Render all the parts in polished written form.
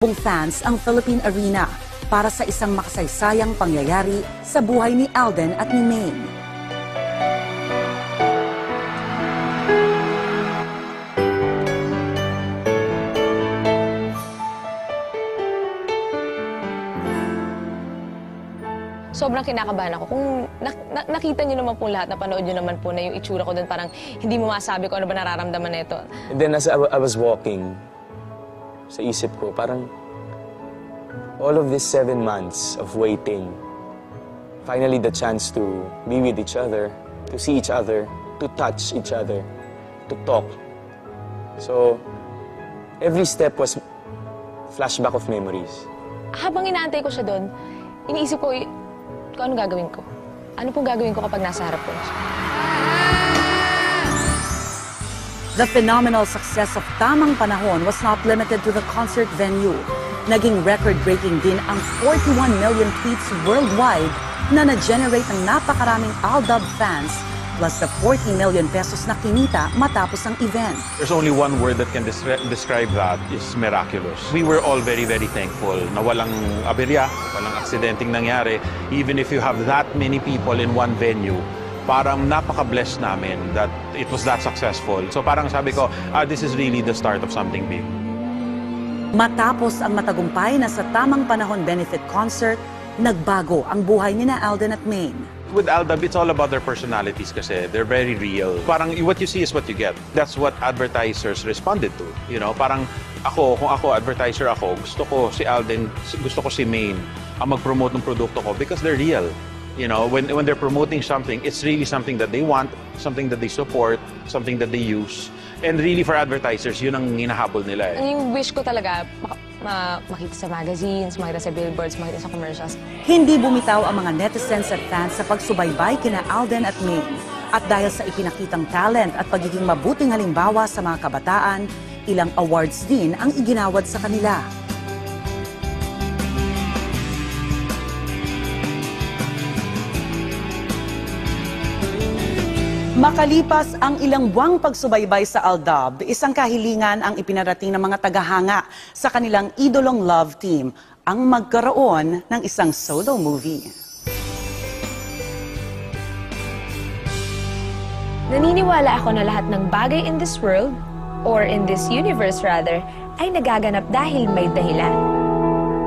Buong fans ang Philippine Arena para sa isang makasaysayang pangyayari sa buhay ni Alden at ni Maine. Sobrang kinakabahan ako. Kung nakita niyo naman po lahat, napanood niyo naman po na yung itsura ko doon, parang hindi mo masabi ko ano ba nararamdaman nito. And then as I was walking, sa isip ko, parang all of these 7 months of waiting, finally the chance to be with each other, to see each other, to touch each other, to talk. So, every step was flashback of memories. Habang inaantay ko siya doon, iniisip ko, kung ano gagawin ko? Ano pong gagawin ko kapag nasa harap ko na siya? The phenomenal success of Tamang Panahon was not limited to the concert venue. Naging record-breaking din ang 41 million tweets worldwide na na-generate ng napakaraming Aldab fans plus the 40 million pesos na kinita matapos ang event. There's only one word that can describe that, is miraculous. We were all very, very thankful na walang aberya, walang aksidenteng nangyari. Even if you have that many people in one venue, parang napaka-blessed namin that it was that successful. So parang sabi ko, this is really the start of something big. Matapos ang matagumpay na sa Tamang Panahon benefit concert, nagbago ang buhay ni na Alden at Maine. With Aldab, it's all about their personalities kasi they're very real. Parang what you see is what you get. That's what advertisers responded to. You know, parang ako, kung ako, advertiser ako, gusto ko si Alden, gusto ko si Maine ang mag-promote ng produkto ko because they're real. You know, when they're promoting something, it's really something that they want, something that they support, something that they use. And really for advertisers, yun ang hinahabol nila eh. Yung wish ko talaga, makita sa magazines, makita sa billboards, makita sa commercials. Hindi bumitaw ang mga netizens at fans sa pagsubaybay kina Alden at Maine. At dahil sa ipinakitang talent at pagiging mabuting halimbawa sa mga kabataan, ilang awards din ang iginawad sa kanila. Makalipas ang ilang buwang pagsubaybay sa Aldab, isang kahilingan ang ipinarating ng mga tagahanga sa kanilang idolong love team, ang magkaroon ng isang solo movie. Naniniwala ako na lahat ng bagay in this world, or in this universe rather, ay nagaganap dahil may dahilan.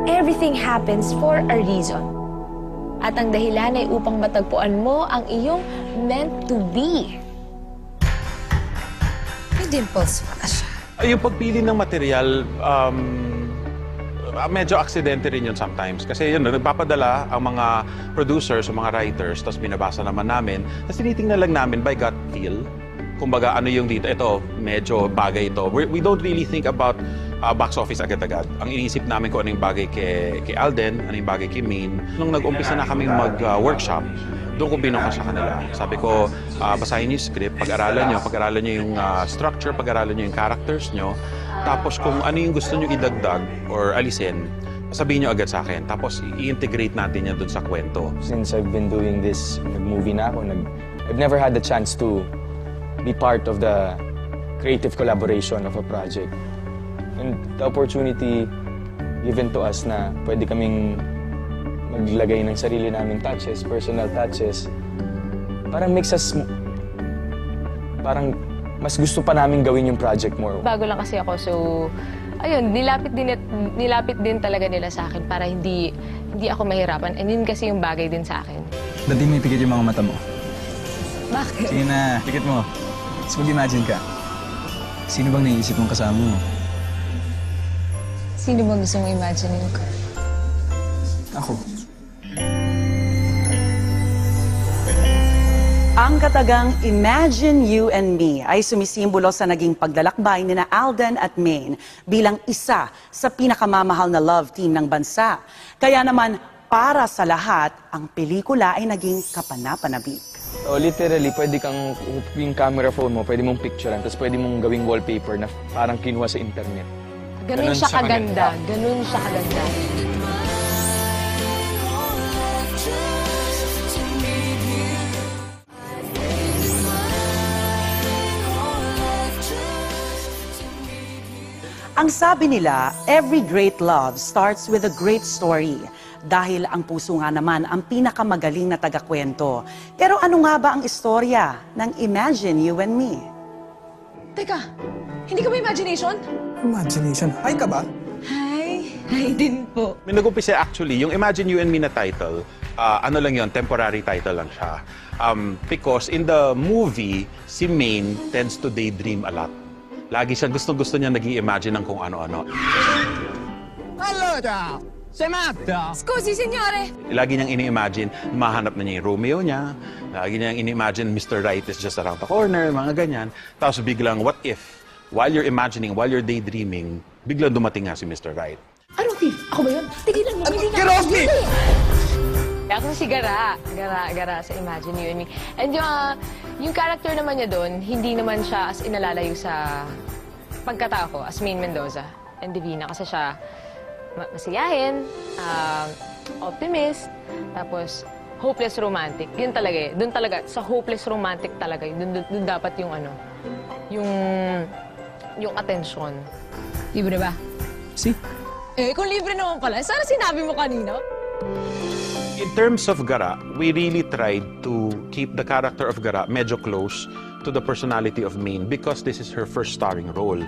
Everything happens for a reason. At ang dahilan ay upang matagpuan mo ang iyong meant to be. May dimples pala siya. Yung pagpili ng material, medyo aksidente rin yun sometimes. Kasi yun, nagpapadala ang mga producers o mga writers, tapos binabasa naman namin, tapos tinitingnan lang namin by gut feel. Kumbaga, ano yung dito, ito, medyo bagay ito. We don't really think about box office agad-agad. Ang iniisip namin kung ano yung bagay kay Alden, ano yung bagay kay Maine. Nung nag-umpisa na kaming mag-workshop, doon ko binuka sa kanila. Sabi ko, basahin niyo yung script, pag-aralan niyo yung structure, pag-aralan niyo yung characters niyo. Tapos kung ano yung gusto niyo idagdag or alisin, sabihin niyo agad sa akin. Tapos i-integrate natin yan doon sa kwento. Since I've been doing this, nag-movie na ako, I've never had the chance to be part of the creative collaboration of a project. And the opportunity given to us na pwede kaming maglagay ng sarili naming touches, personal touches, parang makes us, parang mas gusto pa namin gawin yung project more. Bago lang kasi ako, so ayun, nilapit din talaga nila sa akin para hindi ako mahirapan. And yun kasi yung bagay din sa akin. Dati may pikit yung mga mata mo. Bakit? Sige na, pikit mo. Tapos mag-imagine ka. Sino bang naiisip mong kasama mo? Sino bang gusto mong imagine ko? Ako. Ang katagang Imagine You and Me ay sumisimbolo sa naging paglalakbay ni na Alden at Maine bilang isa sa pinakamamahal na love team ng bansa. Kaya naman, para sa lahat, ang pelikula ay naging kapanapanabik. So literally, pwede kang, yung camera phone mo, pwede mong picturean, tapos pwede mong gawing wallpaper na parang kinuha sa internet. Ganun siya kaganda. Ganun siya kaganda. Ang sabi nila, every great love starts with a great story. Dahil ang puso nga naman ang pinakamagaling na tagakwento. Pero ano nga ba ang istorya ng Imagine You and Me? Teka, hindi ka ba imagination? Imagination. Hi ka ba? Hi. Hi din po. May nag-umpisa actually, yung Imagine You and Me na title, ano lang yun, temporary title lang siya. Because in the movie, si Maine tends to daydream a lot. Lagi siyang gusto niya nag-i-imagine ng kung ano-ano. Allora, sei matta? Scusi, signore. Lagi niyang ini-imagine, mahanap na niya yung Romeo niya. Lagi niyang ini-imagine Mr. Right is just around the corner, mga ganyan. Tapos biglang, what if, while you're imagining, while you're daydreaming, biglang dumating nga si Mr. Right. Ano, Tiff? Ako ba yun? Tigilan mo, hindi Get off me! Ako si Gara sa Imagine You and Me. And yung character naman niya doon, hindi naman siya as inalalayo sa pagkatao ko as Maine Mendoza and Divina. Kasi siya masiyahin, optimist, tapos hopeless romantic. Yun talaga eh. Doon talaga, sa hopeless romantic talaga, doon dapat yung yung atensyon. Libre ba? Si? Eh, kung libre naman pala, sana sinabi mo kanina. In terms of Gara, we really tried to keep the character of Gara medyo close to the personality of Maine because this is her first starring role.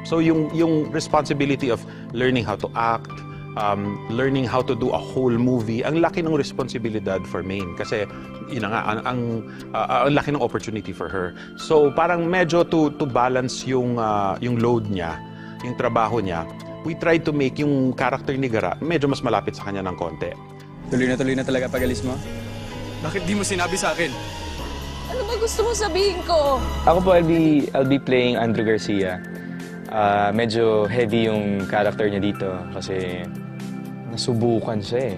So yung responsibility of learning how to act, learning how to do a whole movie, ang laki ng responsibilidad for Maine kasi yun na nga, ang laki ng opportunity for her. So parang medyo to balance yung load niya, yung trabaho niya, we tried to make yung character ni Gara medyo mas malapit sa kanya ng konti. Tuloy na talaga pag-alis mo? Bakit di mo sinabi sa akin? Ano ba gusto mo sabihin ko? Ako po, I'll be playing Andrew Garcia. Medyo heavy yung character niya dito kasi nasubukan siya eh.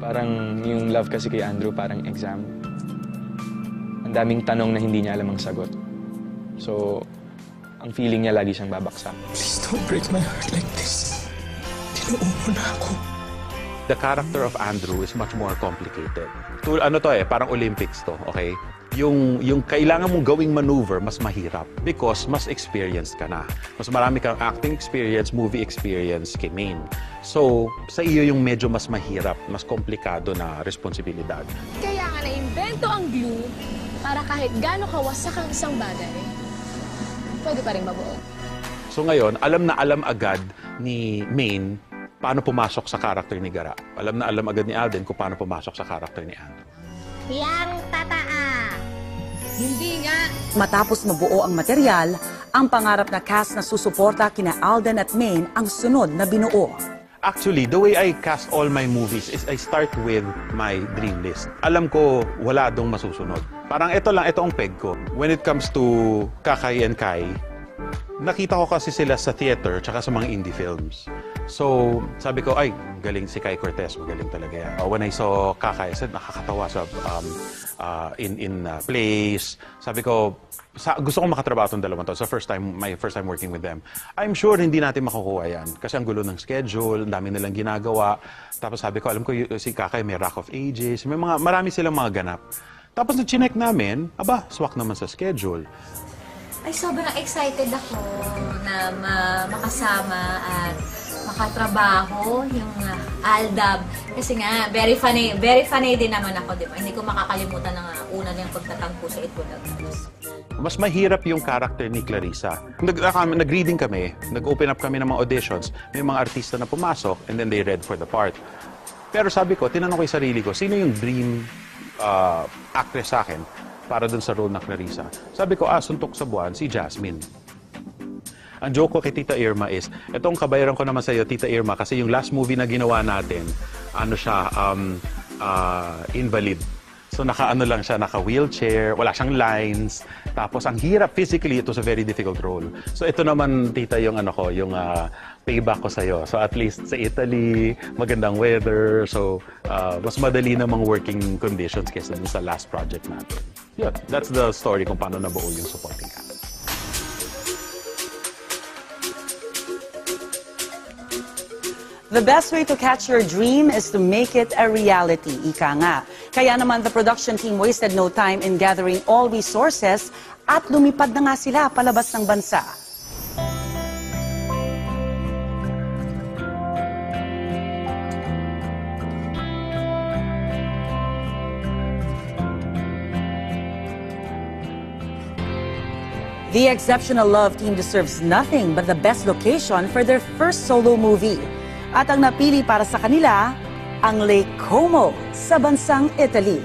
Parang yung love kasi kay Andrew parang exam. Ang daming tanong na hindi niya alam ang sagot. So, ang feeling niya lagi siyang babaksak. Please don't break my heart like this. Tinuo na ako. The character of Andrew is much more complicated. Ano to eh, parang Olympics to, okay? Yung kailangan mong gawing maneuver, mas mahirap because mas experienced ka na. Mas marami kang acting experience, movie experience kay Maine. So, sa iyo yung medyo mas mahirap, mas komplikado na responsibilidad. Kaya nga na-invento ang glue para kahit gaano kawasak ang isang bagay, pwede pa rin mabuo. So ngayon, alam na alam agad ni Maine paano pumasok sa character ni Gara. Alam na alam agad ni Alden kung paano pumasok sa character ni Andrew. Yang tataa. Hindi nga. Matapos mabuo ang material, ang pangarap na cast na susuporta kina Alden at Maine ang sunod na binuo. Actually, the way I cast all my movies is I start with my dream list. Alam ko, wala dong masusunod. Parang ito ang peg ko. When it comes to Kakay and Kai, nakita ko kasi sila sa theater tsaka sa mga indie films. So, sabi ko, ay, galing si Kai Cortez, magaling talaga yan. When I saw Kakay, I said, nakakatawa sa in plays. Sabi ko, gusto ko makatrabaho itong dalawang to. So, my first time working with them. I'm sure hindi natin makukuha yan. Kasi ang gulo ng schedule, ang dami nilang ginagawa. Tapos sabi ko, alam ko, si Kakay may Rock of Ages, marami silang mga ganap. Tapos na-chinek namin, swak naman sa schedule. Ay, sobrang excited ako na makasama at makatrabaho yung Aldab. Kasi nga, very funny din naman ako, di ba? Hindi ko makakalimutan ng una niyang pagtatangko sa It Would Have News. Mas mahirap yung character ni Clarissa. Nag-reading kami, nag-open up kami ng mga auditions, may mga artista na pumasok and then they read for the part. Pero sabi ko, tinanong ko yung sarili ko, sino yung dream actress sa akin para dun sa role na Clarissa? Sabi ko, suntok sa buwan, si Jasmine. Ang joke ko kay Tita Irma is, itong kabayaran ko naman sa iyo, Tita Irma, kasi yung last movie na ginawa natin, invalid. So lang siya, naka-wheelchair, wala siyang lines, tapos ang hirap physically, it was a very difficult role. So ito naman, Tita, yung payback ko sa iyo. So at least sa Italy, magandang weather, so mas madali namang working conditions kaysa dun sa last project natin. Yun, that's the story kung paano nabuo yung supporting cast. The best way to catch your dream is to make it a reality, ika nga. Kaya naman the production team wasted no time in gathering all resources at lumipad na nga sila palabas ng bansa. The Exceptional Love team deserves nothing but the best location for their first solo movie. At ang napili para sa kanila, ang Lake Como sa bansang Italy.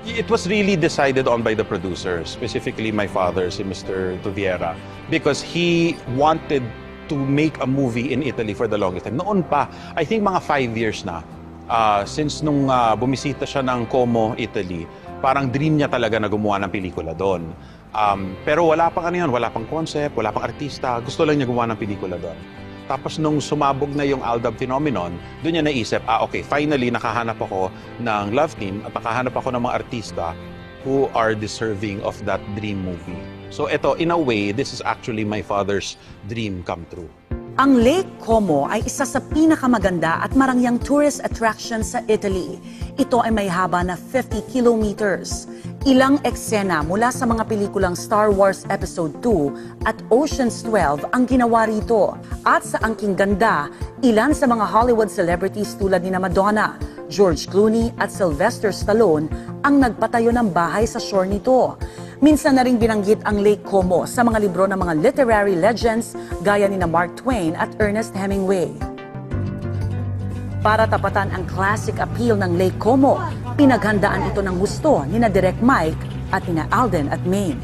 It was really decided on by the producer, specifically my father, si Mr. Tuviera, because he wanted to make a movie in Italy for the longest time. Noon pa, I think mga 5 years na, since nung bumisita siya ng Como, Italy, parang dream niya talaga na gumawa ng pelikula doon. Pero wala pang ano yun, wala pang concept, wala pang artista, gusto lang niya gumawa ng pelikula doon. Tapos nung sumabog na yung Aldab phenomenon, doon niya naisip, okay, finally nakahanap ako ng love team at nakahanap ako ng mga artista who are deserving of that dream movie. So ito, in a way, this is actually my father's dream come true. Ang Lake Como ay isa sa pinakamaganda at marangyang tourist attraction sa Italy. Ito ay may haba na 50 kilometers. Ilang eksena mula sa mga pelikulang Star Wars Episode 2 at Ocean's 12 ang ginawa rito. At sa angking ganda, ilan sa mga Hollywood celebrities tulad ni Madonna, George Clooney at Sylvester Stallone ang nagpatayo ng bahay sa shore nito. Minsan na ring binanggit ang Lake Como sa mga libro ng mga literary legends gaya ni Mark Twain at Ernest Hemingway. Para tapatan ang classic appeal ng Lake Como, pinaghandaan ito ng gusto ni Direk Mike at ni Alden at Maine.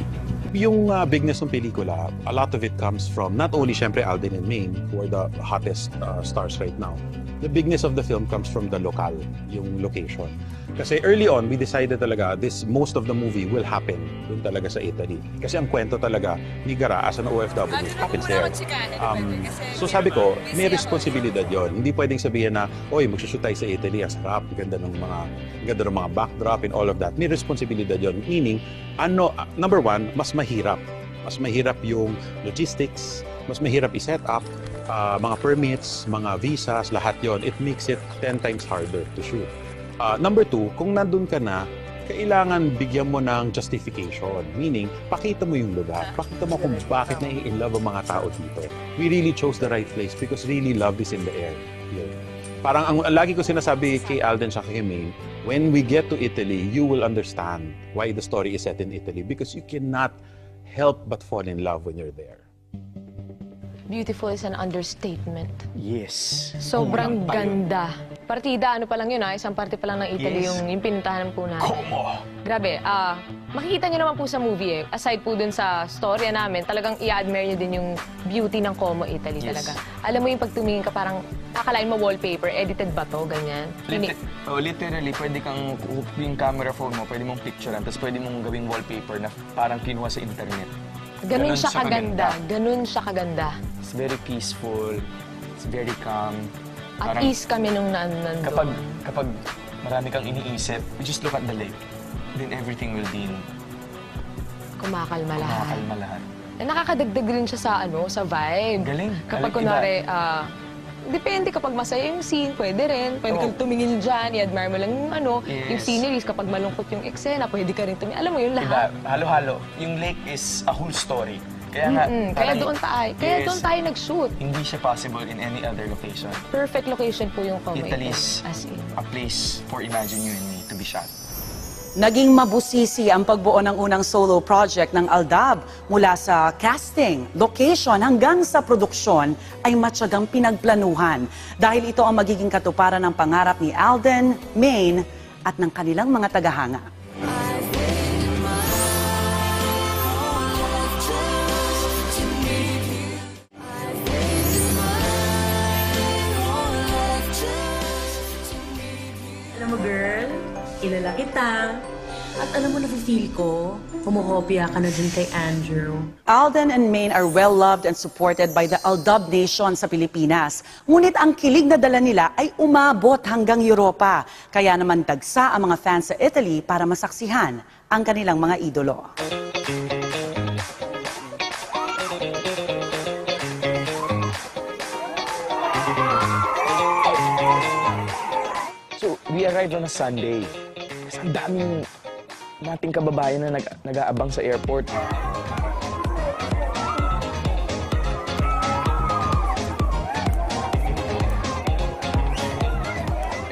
Yung bigness ng pelikula, a lot of it comes from not only syempre Alden and Maine, who are the hottest stars right now. The bigness of the film comes from the local, yung location. Kasi early on, we decided talaga most of the movie will happen dun talaga sa Italy. Kasi ang kwento talaga ni Gara as an OFW happens there. So sabi ko, may responsibilidad yon. Hindi pwedeng sabihin na, oy, magsushoot tayo sa Italy, ang sarap, ganda ng mga backdrop and all of that. May responsibilidad yon. Meaning, number one, mas mahirap. Mas mahirap yung logistics, mas mahirap i-set up, mga permits, mga visas, lahat yon. It makes it 10 times harder to shoot. Number two, kung nandun ka na, kailangan bigyan mo ng justification. Meaning, pakita mo yung lugar. Pakita mo kung bakit nai-inlove ang mga tao dito. We really chose the right place because really love is in the air. Yeah. Parang ang lagi ko sinasabi kay Alden sa kay Maine, when we get to Italy, you will understand why the story is set in Italy because you cannot help but fall in love when you're there. Beautiful is an understatement. Yes. Sobrang ganda. Partida, ano pa lang yun isang parte pa lang ng Italy yung pinuntahan po natin. Como! Grabe, makikita nyo naman po sa movie aside po dun sa storya namin, talagang i-admire nyo din yung beauty ng Como, Italy talaga. Alam mo yung pagtumingin ka parang, akalain mo wallpaper, edited ba to, ganyan? Literally, pwede kang yung camera phone mo, pwede mong picturean, tapos pwede mong gawing wallpaper na parang kinuha sa internet. Ganun siya kaganda. Ganun siya kaganda. It's very peaceful, it's very calm. At ease kami nung nandun. Kapag marami kang iniisip, you just look at the lake. Then everything will be Kumakalma lahat. kumakalma lahat. Nakakadagdag rin siya sa vibe. Galing. Kapag kunwari, depende kapag masaya yung scene, pwede rin. Pwede kang tumingin dyan, i-admire mo lang yung yung sceneries. Kapag malungkot yung eksena, pwede ka rin tumingin. Alam mo yun lahat. Halo-halo. Yung lake is a whole story. Kaya nga, kaya doon tayo nag-shoot. Hindi siya possible in any other location. Perfect location po yung Como. Italy's As in. a place for Imagine You and Me to be shot. Naging mabusisi ang pagbuo ng unang solo project ng Aldab. Mula sa casting, location hanggang sa produksyon ay matyagang pinagplanuhan. Dahil ito ang magiging katuparan ng pangarap ni Alden, Maine at ng kanilang mga tagahanga. Alam mo, girl, kilala kita. At alam mo, nafe-feel ko, humuhopya ka na din kay Andrew. Alden and Maine are well-loved and supported by the Aldab Nation sa Pilipinas. Ngunit ang kilig na dala nila ay umabot hanggang Europa. Kaya naman dagsa ang mga fans sa Italy para masaksihan ang kanilang mga idolo. So, we arrived on a Sunday. Kasi ang daming nating kababayan na nag-aabang sa airport.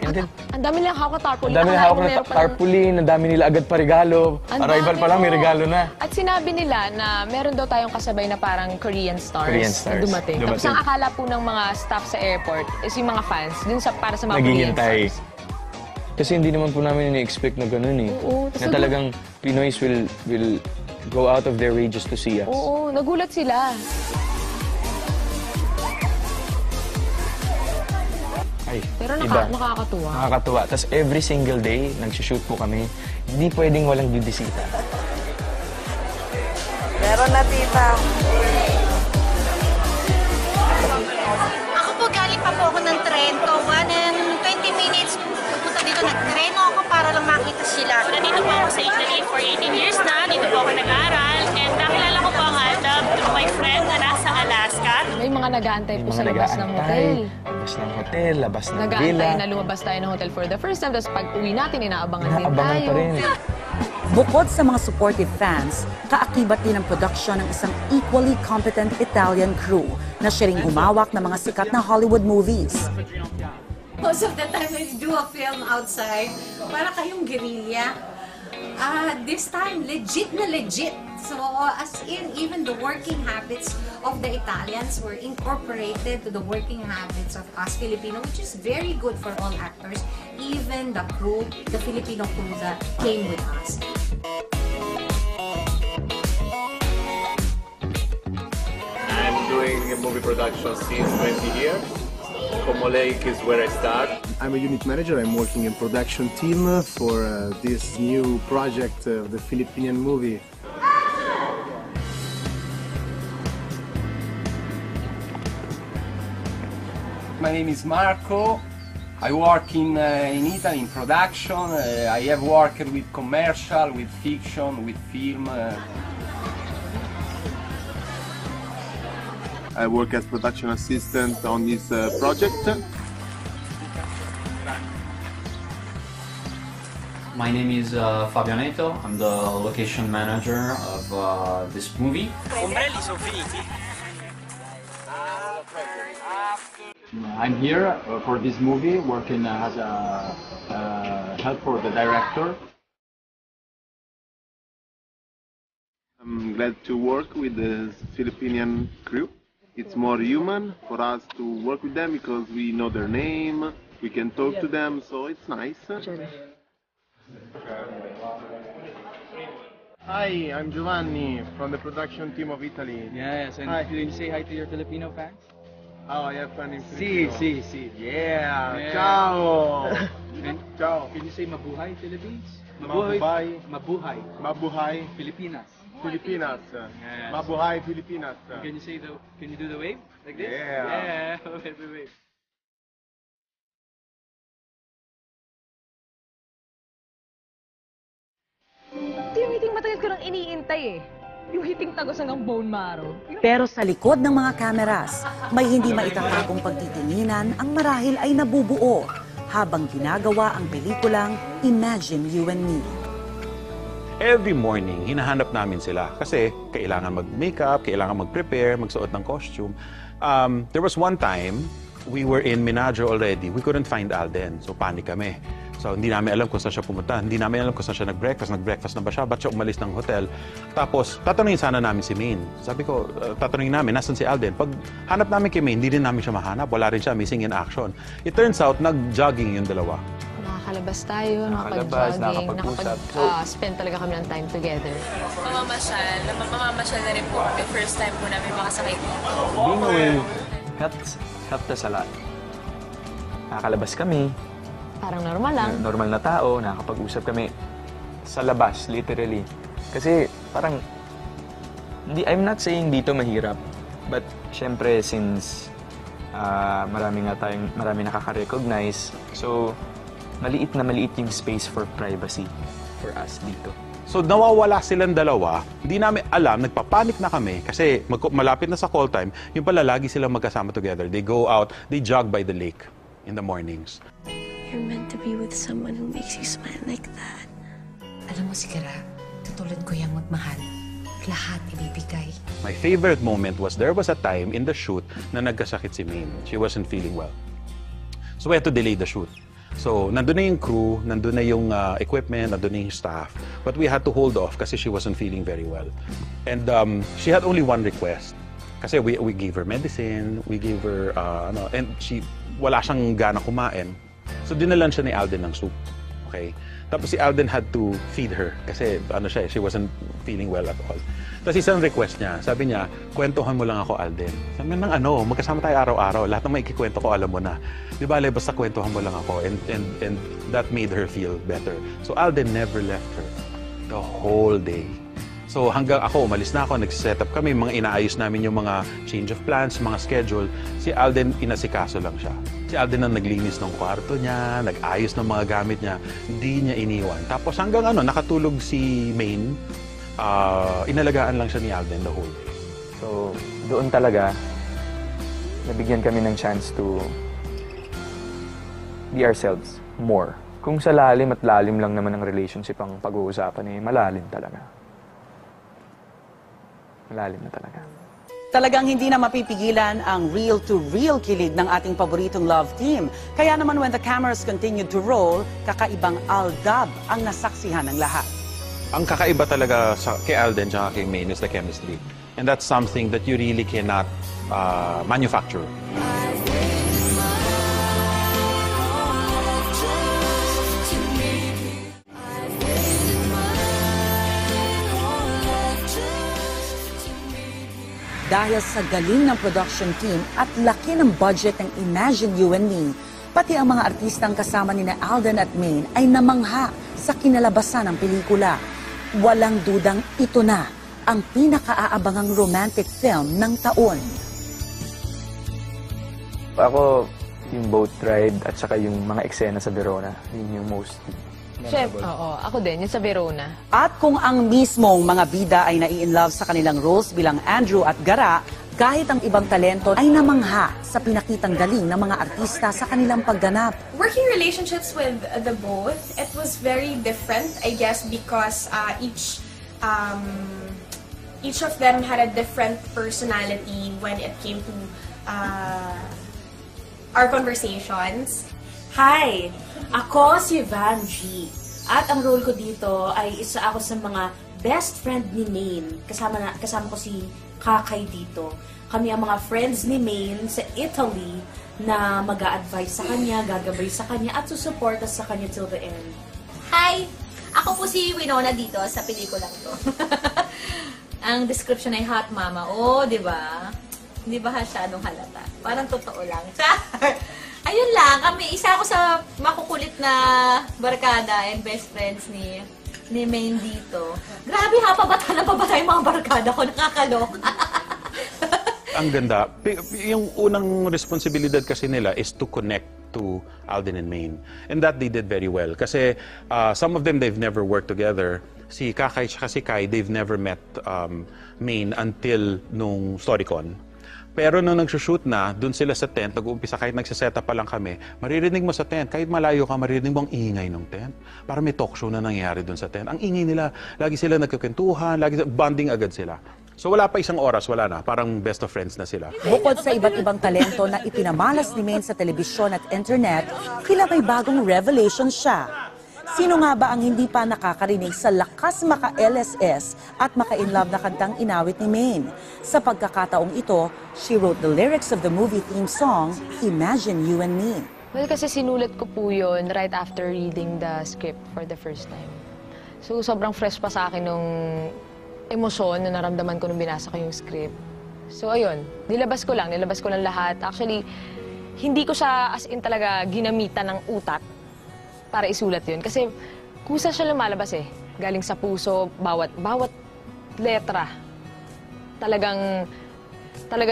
And then, Ang dami nilang hawak na tarpaulin. Ang dami nila hawak na tarpaulin, ang dami nila agad pa regalo. Ang Arrival dami, pa lang, may oo. regalo na. At sinabi nila na meron daw tayong kasabay na parang Korean stars, Korean stars. na dumating. Tapos ang akala po ng mga staff sa airport is yung mga fans dun sa para sa mga Korean Naghihintay. stars. Kasi hindi naman po namin ini-expect na ganun eh. Oo, Na talagang Pinoys will go out of their way just to see us. Oo, nagulat sila. Ay, Pero iba. nakakatuwa. Nakakatuwa. Tapos every single day, nagsushoot po kami. Hindi pwedeng walang bibisita. Meron na, tita. Ako po, galing pa po ako ng Trento. 1 and 20 minutes pupunta dito. Nag-treno ako para lang makita sila. Nandito po ako sa Italy for 18 years na. Dito po ako nag-aaral. And nakilala ko po ang Aldab through my friend na nasa Alaska. May mga nag-aantay po sa labas ng hotel. Labas ng hotel, labas ng villa. Nag-aantay na lumabas tayo ng hotel for the first time. Tapos pag uwi natin, inaabangan din Inaabangan tayo. pa rin. Bukod sa mga supportive fans, kaakibat din ang production ng isang equally competent Italian crew na siya ring humawak ng mga sikat na Hollywood movies. Most of the time when you do a film outside, para kayong guerrilla. This time, legit na legit. So, as in, even the working habits of the Italians were incorporated to the working habits of us Filipino, which is very good for all actors, even the crew, the Filipino crew that came with us. I'm doing a movie production since 20 years. Como Lake is where I start. I'm a unit manager. I'm working in production team for this new project, the Filipinian movie. My name is Marco. I work in Italy in production. I have worked with commercial, with fiction, with film. I work as production assistant on this project. My name is Fabio Neto. I'm the location manager of this movie. Ombrelli sono finiti. I'm here for this movie, working as a help for the director. I'm glad to work with the Filipinian crew. It's more human for us to work with them because we know their name, we can talk to them, so it's nice. Hi, I'm Giovanni from the production team of Italy. Yes, and can you say hi to your Filipino fans? Oh, I have fun in Si, Filipino. si. Yeah, Yeah. ciao! And Ciao! can you say mabuhay Philippines? Mabuhay. Mabuhay. Mabuhay Pilipinas. Filipinas. Yes. Mabuhay Filipinas. Can you do the wave like this? Yeah. Yeah. Wave. Yung hiting matagal ko nang iniintay eh. Yung hiting tagos hanggang bone marrow. Pero sa likod ng mga kameras, may hindi maitatagong pagtitinginan ang marahil ay nabubuo habang ginagawa ang pelikulang Imagine You and Me. Every morning, hinahanap namin sila kasi kailangan mag-makeup, kailangan mag-prepare, magsuot ng costume. There was one time, we were in Minadro already. We couldn't find Alden, so panic kami. So hindi namin alam kung saan siya pumunta. Hindi namin alam kung saan siya nag-breakfast. Nag-breakfast na ba siya? Ba't siya umalis ng hotel? Tapos, tatanungin sana namin si Maine. Sabi ko, tatanungin namin, nasan si Alden? Pag hanap namin kay Maine, hindi din namin siya mahanap. Wala rin siya, missing in action. It turns out, nag-jogging yung dalawa. Nakakalabas tayo, Nakakalabas, nakapag-jogging, nakakapag-usap. nakapag-spend talaga kami ng time together. Mamamasyal na rin po kami. First time po namin makasakay po. Being away helped us a lot. Nakakalabas kami. Parang normal lang. Normal na tao, nakakapag-usap kami sa labas, literally. Kasi parang, I'm not saying dito mahirap, but syempre since marami nakaka-recognize, so maliit yung space for privacy for us dito. So nawawala silang dalawa, hindi namin alam, nagpapanik na kami kasi malapit na sa call time, yung pala lagi silang magkasama together. They go out, they jog by the lake in the mornings. You're meant to be with someone who makes you smile like that. Alam mo si Kara, tutulad ko yung magmahal. Lahat ibibigay. My favorite moment was there was a time in the shoot na nagkasakit si Maine. She wasn't feeling well. So we had to delay the shoot. So, nandun na yung crew, nandun na yung equipment, nandun na yung staff. But we had to hold off kasi she wasn't feeling very well. And she had only one request. Kasi we gave her medicine, we gave her, and wala siyang gana kumain. So, dinalan siya ni Alden ng soup. Okay? Tapos si Alden had to feed her kasi she wasn't feeling well at all. Tapos isang request niya, sabi niya, kwentuhan mo lang ako, Alden. Sabi niya, magkasama tayo araw-araw. Lahat ng may ikikwento ko, alam mo na. Di ba, basta kwentuhan mo lang ako. And that made her feel better. So Alden never left her the whole day. So hanggang ako, umalis na ako, nag-set up kami, mga inaayos namin yung mga change of plans, mga schedule. Si Alden, inasikaso lang siya. Si Alden ang naglinis ng kwarto niya, nag-ayos ng mga gamit niya, hindi niya iniwan. Tapos hanggang nakatulog si Maine, inalagaan lang siya ni Alden the whole day. So, doon talaga, nabigyan kami ng chance to be ourselves more. Kung sa lalim at lalim lang naman ng relationship ang pag-uusapan, malalim talaga. Malalim na talaga. Talagang hindi na mapipigilan ang real-to-real kilig ng ating paboritong love team. Kaya naman when the cameras continued to roll, kakaibang aldab ang nasaksihan ng lahat. Ang kakaiba talaga kay Alden at kay Maine is the chemistry. And that's something that you really cannot manufacture. Dahil sa galing ng production team at laki ng budget ng Imagine You and Me, pati ang mga artistang kasama ni Alden at Maine ay namangha sa kinalabasan ng pelikula. Walang dudang ito na ang pinakaaabangang romantic film ng taon. Ako, yung boat ride at saka yung mga eksena sa Verona, yun yung most Chef, ako din, yung sa Verona. At kung ang mismong mga bida ay nai-inlove sa kanilang roles bilang Andrew at Gara, kahit ang ibang talento ay namangha sa pinakitang galing ng mga artista sa kanilang pagganap. Working relationships with the both, it was very different, I guess, because each of them had a different personality when it came to our conversations. Hi! Ako si Vanjie. At ang role ko dito ay isa ako sa mga best friend ni Maine. Kasama ko si Kakay dito. Kami ang mga friends ni Maine sa Italy na mag-a-advise sa kanya, gagabay sa kanya, at susuporta sa kanya till the end. Hi! Ako po si Winona dito sa pelikulang to. Ang description ay hot mama. Di ba? Hindi ba masyadong halata? Parang totoo lang. Ayun lang, isa ako sa makukulit na barkada and best friends ni Maine dito. Grabe ha, pabata yung mga barkada ko, nakakaloka. Ang ganda. Yung unang responsibilidad kasi nila is to connect to Alden and Maine. And that they did very well. Kasi some of them, they've never worked together. Si Kakay at si Kai, they've never met Maine until nung Storycon. Pero nung nagsushoot na, dun sila sa tent, nag-uumpisa, kahit nagsiset up pa lang kami, maririnig mo sa tent, kahit malayo ka, maririnig mo ang ingay ng tent. Para may talk show na nangyayari dun sa tent. Ang ingay nila, lagi sila nagkukwentuhan, bonding agad sila. So wala pa isang oras, wala na. Parang best of friends na sila. Bukod sa iba't ibang talento na ipinamalas ni Maine sa telebisyon at internet, tila may bagong revelation siya. Sino nga ba ang hindi pa nakakarinig sa lakas maka-LSS at maka-inlove na kantang inawit ni Maine? Sa pagkakataong ito, she wrote the lyrics of the movie theme song, Imagine You and Me. Well, kasi sinulat ko po yun right after reading the script for the first time. So, sobrang fresh pa sa akin nung emosyon na naramdaman ko nung binasa ko yung script. So, ayun, nilabas ko lang lahat. Actually, hindi ko siya as in talaga ginamitan ng utak para isulat yun. Kasi kusa siya lumalabas galing sa puso, bawat letra. Talagang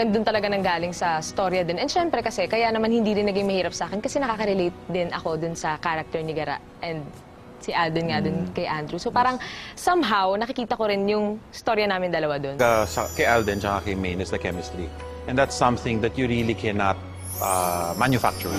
dun talaga nanggaling sa storya din. And syempre kasi, kaya naman hindi rin naging mahirap sa akin kasi nakaka-relate din ako dun sa character ni Gara and si Alden nga dun kay Andrew. So parang somehow, nakikita ko rin yung storya namin dalawa dun. Kay Alden at kay Maine is the chemistry. And that's something that you really cannot manufacture.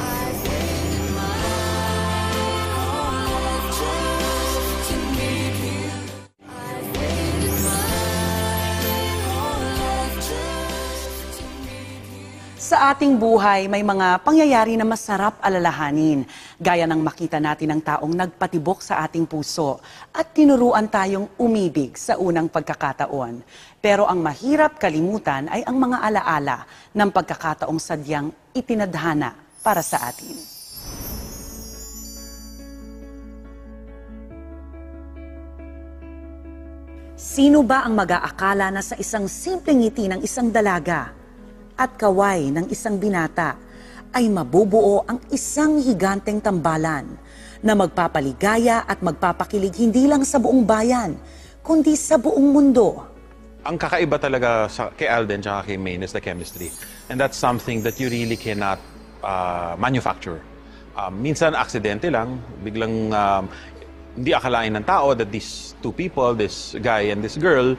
Sa Sa ating buhay, may mga pangyayari na masarap alalahanin, gaya ng makita natin ang taong nagpatibok sa ating puso at tinuruan tayong umibig sa unang pagkakataon. Pero ang mahirap kalimutan ay ang mga alaala ng pagkakataong sadyang itinadhana para sa atin. Sino ba ang mag-aakala na sa isang simpleng ngiti ng isang dalaga at kaway ng isang binata ay mabubuo ang isang higanteng tambalan na magpapaligaya at magpapakilig hindi lang sa buong bayan, kundi sa buong mundo. Ang kakaiba talaga kay Alden at kay Maine is the chemistry. And that's something that you really cannot manufacture. Minsan, aksidente lang, biglang hindi akalain ng tao that these two people, this guy and this girl,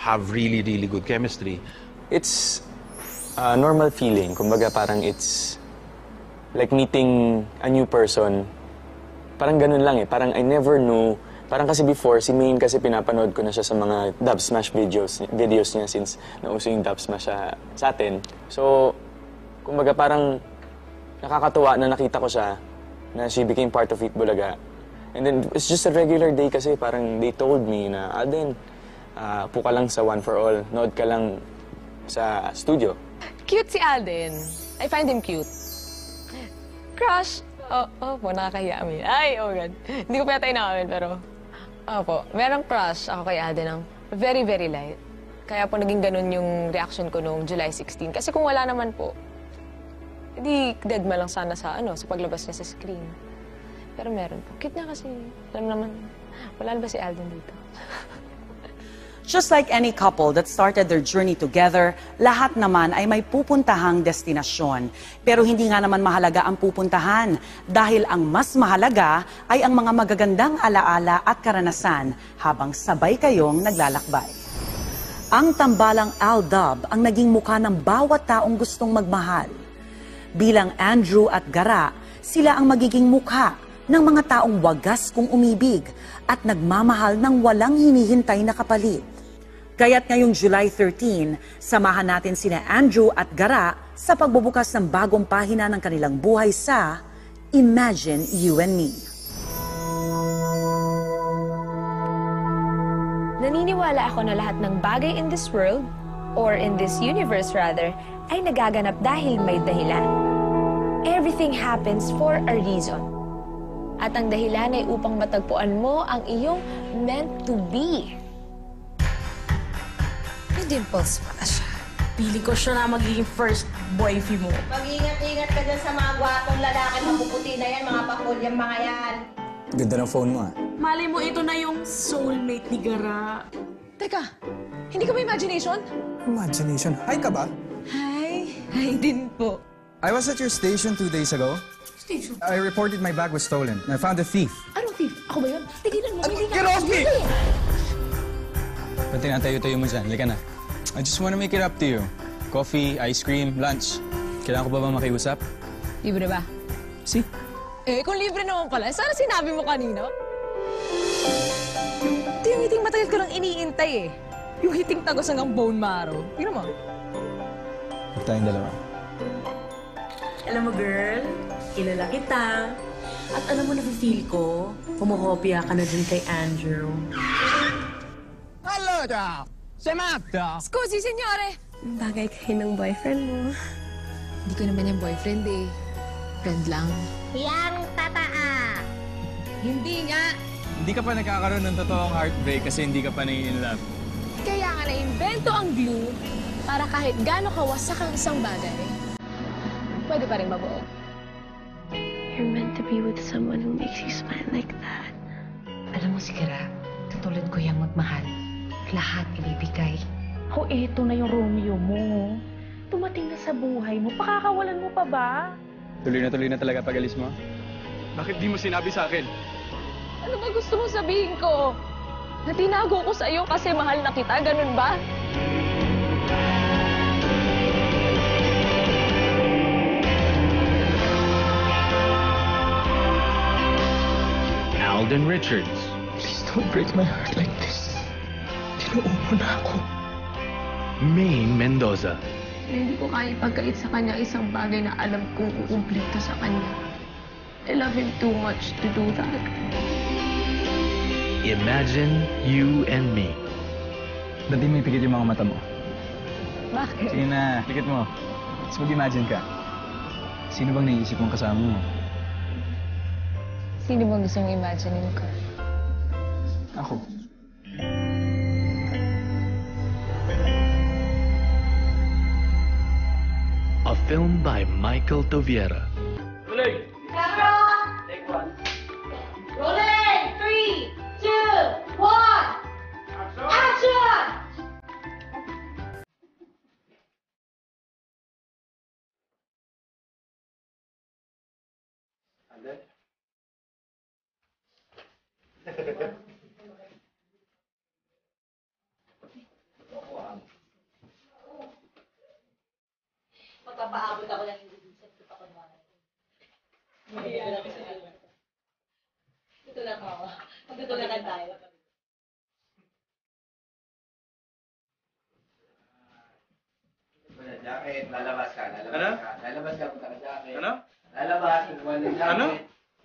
have really, really good chemistry. It's a normal feeling. Kumbaga parang it's like meeting a new person. Parang ganun lang eh. Parang I never knew. Parang kasi before, si Maine kasi pinapanood ko na siya sa mga Dub Smash videos niya since nauso yung Dub Smash sa atin. So, kumbaga parang nakakatuwa na nakita ko siya na she became part of Eat Bulaga. And then, it's just a regular day kasi parang they told me na, Alden, puka lang sa One for All. Nood ka lang sa studio. Cute si Alden. I find him cute. Crush. Po, nakakahiya kami. Ay, oh God. Hindi ko pa yata inamin, pero... Opo, merong crush ako kay Alden ng very, very light. Kaya po naging ganun yung reaction ko noong July 16. Kasi kung wala naman po, hindi dead ma lang sana sa paglabas niya sa screen. Pero meron po. Cute niya kasi. Alam naman, wala na ba si Alden dito? Just like any couple that started their journey together, lahat naman ay may pupuntahang destinasyon. Pero hindi nga naman mahalaga ang pupuntahan dahil ang mas mahalaga ay ang mga magagandang alaala at karanasan habang sabay kayong naglalakbay. Ang tambalang Aldab ang naging mukha ng bawat taong gustong magmahal. Bilang Andrew at Gara, sila ang magiging mukha ng mga taong wagas kung umibig at nagmamahal ng walang hinihintay na kapalit. Kaya't ngayong July 13, samahan natin sina Andrew at Gara sa pagbubukas ng bagong pahina ng kanilang buhay sa Imagine You and Me. Naniniwala ako na lahat ng bagay in this world, or in this universe rather, ay nagaganap dahil may dahilan. Everything happens for a reason. At ang dahilan ay upang matagpuan mo ang iyong meant to be. May dimples pala siya. Pili ko siya na magiging first boyfriend mo. Mag-ingat-ingat ka dyan sa mga gwapong lalaki, mapuputi na yan, mga pakulyang mga yan. Ganda ng phone mo ah. Malay mo, ito na yung soulmate ni Gara. Teka, hindi ka ba imagination? Imagination? Hi ka ba? Hi. Hi din po. I was at your station 2 days ago. Station? I reported my bag was stolen. I found a thief. Anong thief? Ako ba yun? Tigilan mo, hindi Get off me! Ba't tinatayo-tayo mo dyan? Halika na. I just wanna make it up to you. Coffee, ice cream, lunch. Kailangan ko ba bang makiusap? Libre ba? Si? Kung libre naman pala, sana sinabi mo kanina. Ito yung hiting matagal ko lang iniintay eh. Yung hiting tagos hanggang bone marrow. Tingnan mo. Huwag tayong dalawa. Alam mo, girl, kilala kita. At alam mo, nafe-feel ko, pumokopya ka na dyan kay Andrew. Allora! Sei matta? Scusi, signore! Bagay kayo ng boyfriend mo. Hindi ko naman yung boyfriend eh. Friend lang. Yang tataa. Hindi nga. Hindi ka pa nagkakaroon ng totoong heartbreak kasi hindi ka pa nai-inlove. Kaya nga na-invento ang glue para kahit gaano kawasak ang isang bagay, pwede pa rin mabuo. You're meant to be with someone who makes you smile like that. Alam mo si Gara, katulad ko yung magmahal. Lahat ibibigay. Ako, eto na yung Romeo mo. Tumating na sa buhay mo. Pakakawalan mo pa ba? Tuloy na talaga pag-alis mo? Bakit di mo sinabi sa akin? Ano ba gusto mong sabihin ko? Na tinago ko sa iyo kasi mahal na kita, ganun ba? Alden Richards. Please don't break my heart like this. Tinuo mo na ako. Maine Mendoza. Hindi ko kaya ipagkait sa kanya isang bagay na alam kong kukumplito sa kanya. I love him too much to do that. Imagine you and me. Dati may pikit yung mga mata mo. Bakit? Sige na, pikit mo. Tapos mag-imagine ka. Sino bang naiisip mong kasama mo? Sino bang gusto mong imaginein ko? Ako. A film by Michael Toviera. Camera! Take one. Rolling! 3, 2, 1! Action! Magpapaabot ako ng indisip ko pa kunwari. Ito lang ako. Magtutulakan tayo. Jacket, lalabas ka. Ano? Lalabas ka, punta ka jacket. Ano? Lalabas, punta ka jacket. Ano?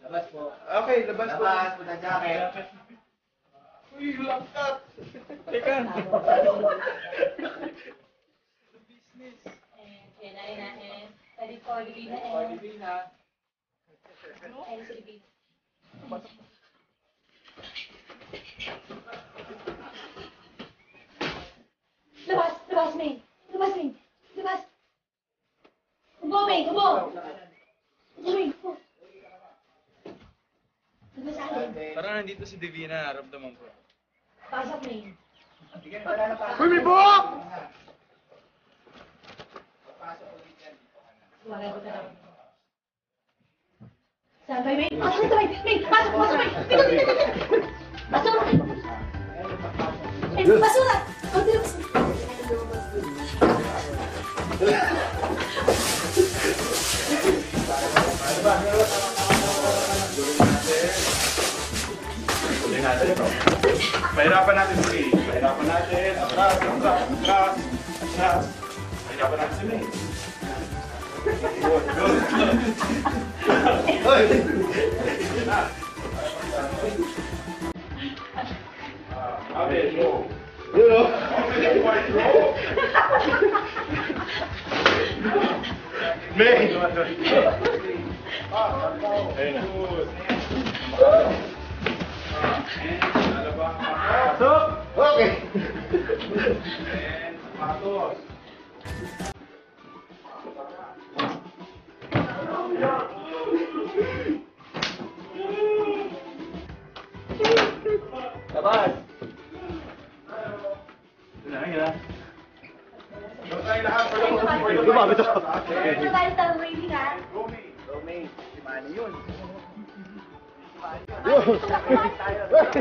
Labas po. Okay, labas po. Labas, punta jacket. Uy, laptop! Teka. Yan natin. Pwede po, Divina. Po, Divina. Ayun si Divina. Labas! Labas, May! Labas, May! Labas! Ubo, May! Ubo! Ubo, May! Ubo! Labas, Alin! Parang nandito si Divina, ramdaman ko. Pasok, May! Uy, may buhok! Saan kayo, May? Pasok dito, May! May! Pasok! Pasok, May! Dito, dito, dito! Basura! May! Basura! Oh, dito, basura! Pahirapan natin si May. Pahirapan natin. Atras, atras, atras. Atras. Pahirapan natin si May. Good, good. Okay, go. May! Ayun na. Pasok! Okay. And sapatos. Labas! Gumamit ako. Ito tayo sa waiting, ha? Romy, si Manny yun.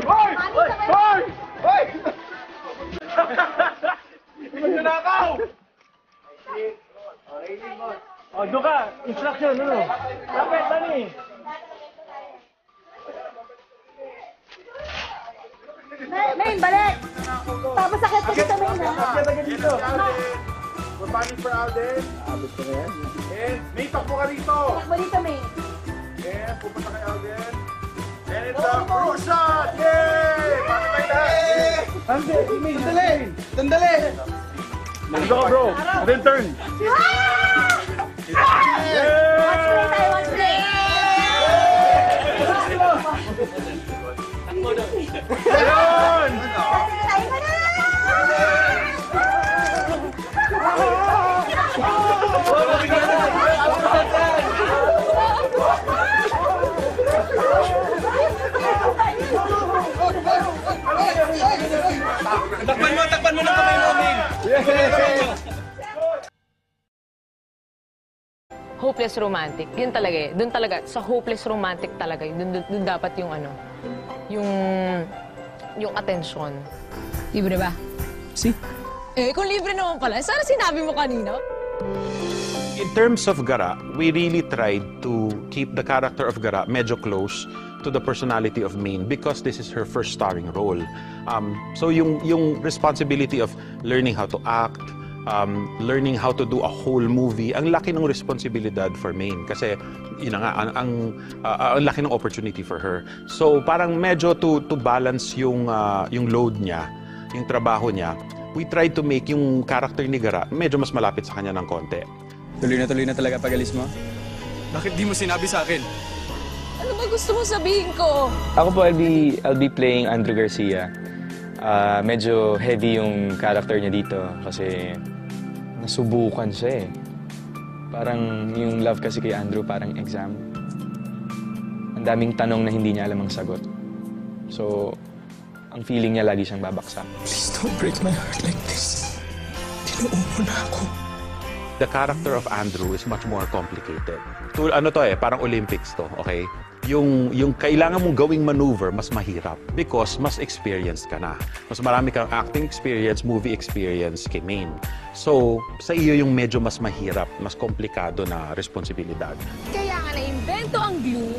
Hoy! Hoy! Hoy! Magnanakaw! Oh, doon ka! Instruction, ano? Bakit, Manny? Main, balik! Papasakit ko dito, Main, ha? Agad dito. We're planning for Alden. Abot ko na yan. And may takbo ka rito. Takbo dito, Main. And pupunta kay Alden. And it's a crew shot! Yay! Paano kayo lahat? Sandali! Sandali! Let's go, bro. And then turn. Watch play tayo, watch play! Ayun! Takpan mo na kamay mo, Ming! Hopeless romantic. Yun talaga eh. Doon talaga, sa hopeless romantic talaga, doon dapat yung ano, yung atensyon. Libre ba? Si? Eh, kung libre naman pala, sana sinabi mo kanina. In terms of Gara, we really tried to keep the character of Gara medyo close to the personality of Main because this is her first starring role. So yung responsibility of learning how to act, learning how to do a whole movie, ang laki ng responsibilidad for Maine. Kasi, yun na nga, ang laki ng opportunity for her. So, parang medyo to balance yung load niya, yung trabaho niya, we tried to make yung character ni Gara medyo mas malapit sa kanya ng konti. Tuloy na talaga pag-alis mo? Bakit di mo sinabi sa akin? Ano ba gusto mo sabihin ko? Ako po, I'll be playing Andrew Garcia. Medyo heavy yung character niya dito kasi nasubukan siya eh. Parang yung love kasi kay Andrew parang exam. Ang daming tanong na hindi niya alam ang sagot. So, ang feeling niya lagi siyang babaksak. Please don't break my heart like this. Tinuupo na ako. The character of Andrew is much more complicated. Ano to parang Olympics to, okay? Yung kailangan mong gawing maneuver, mas mahirap because mas experienced ka na. Mas marami kang acting experience, movie experience kay Maine. So, sa iyo yung medyo mas mahirap, mas komplikado na responsibilidad. Kaya nga na-invento ang glue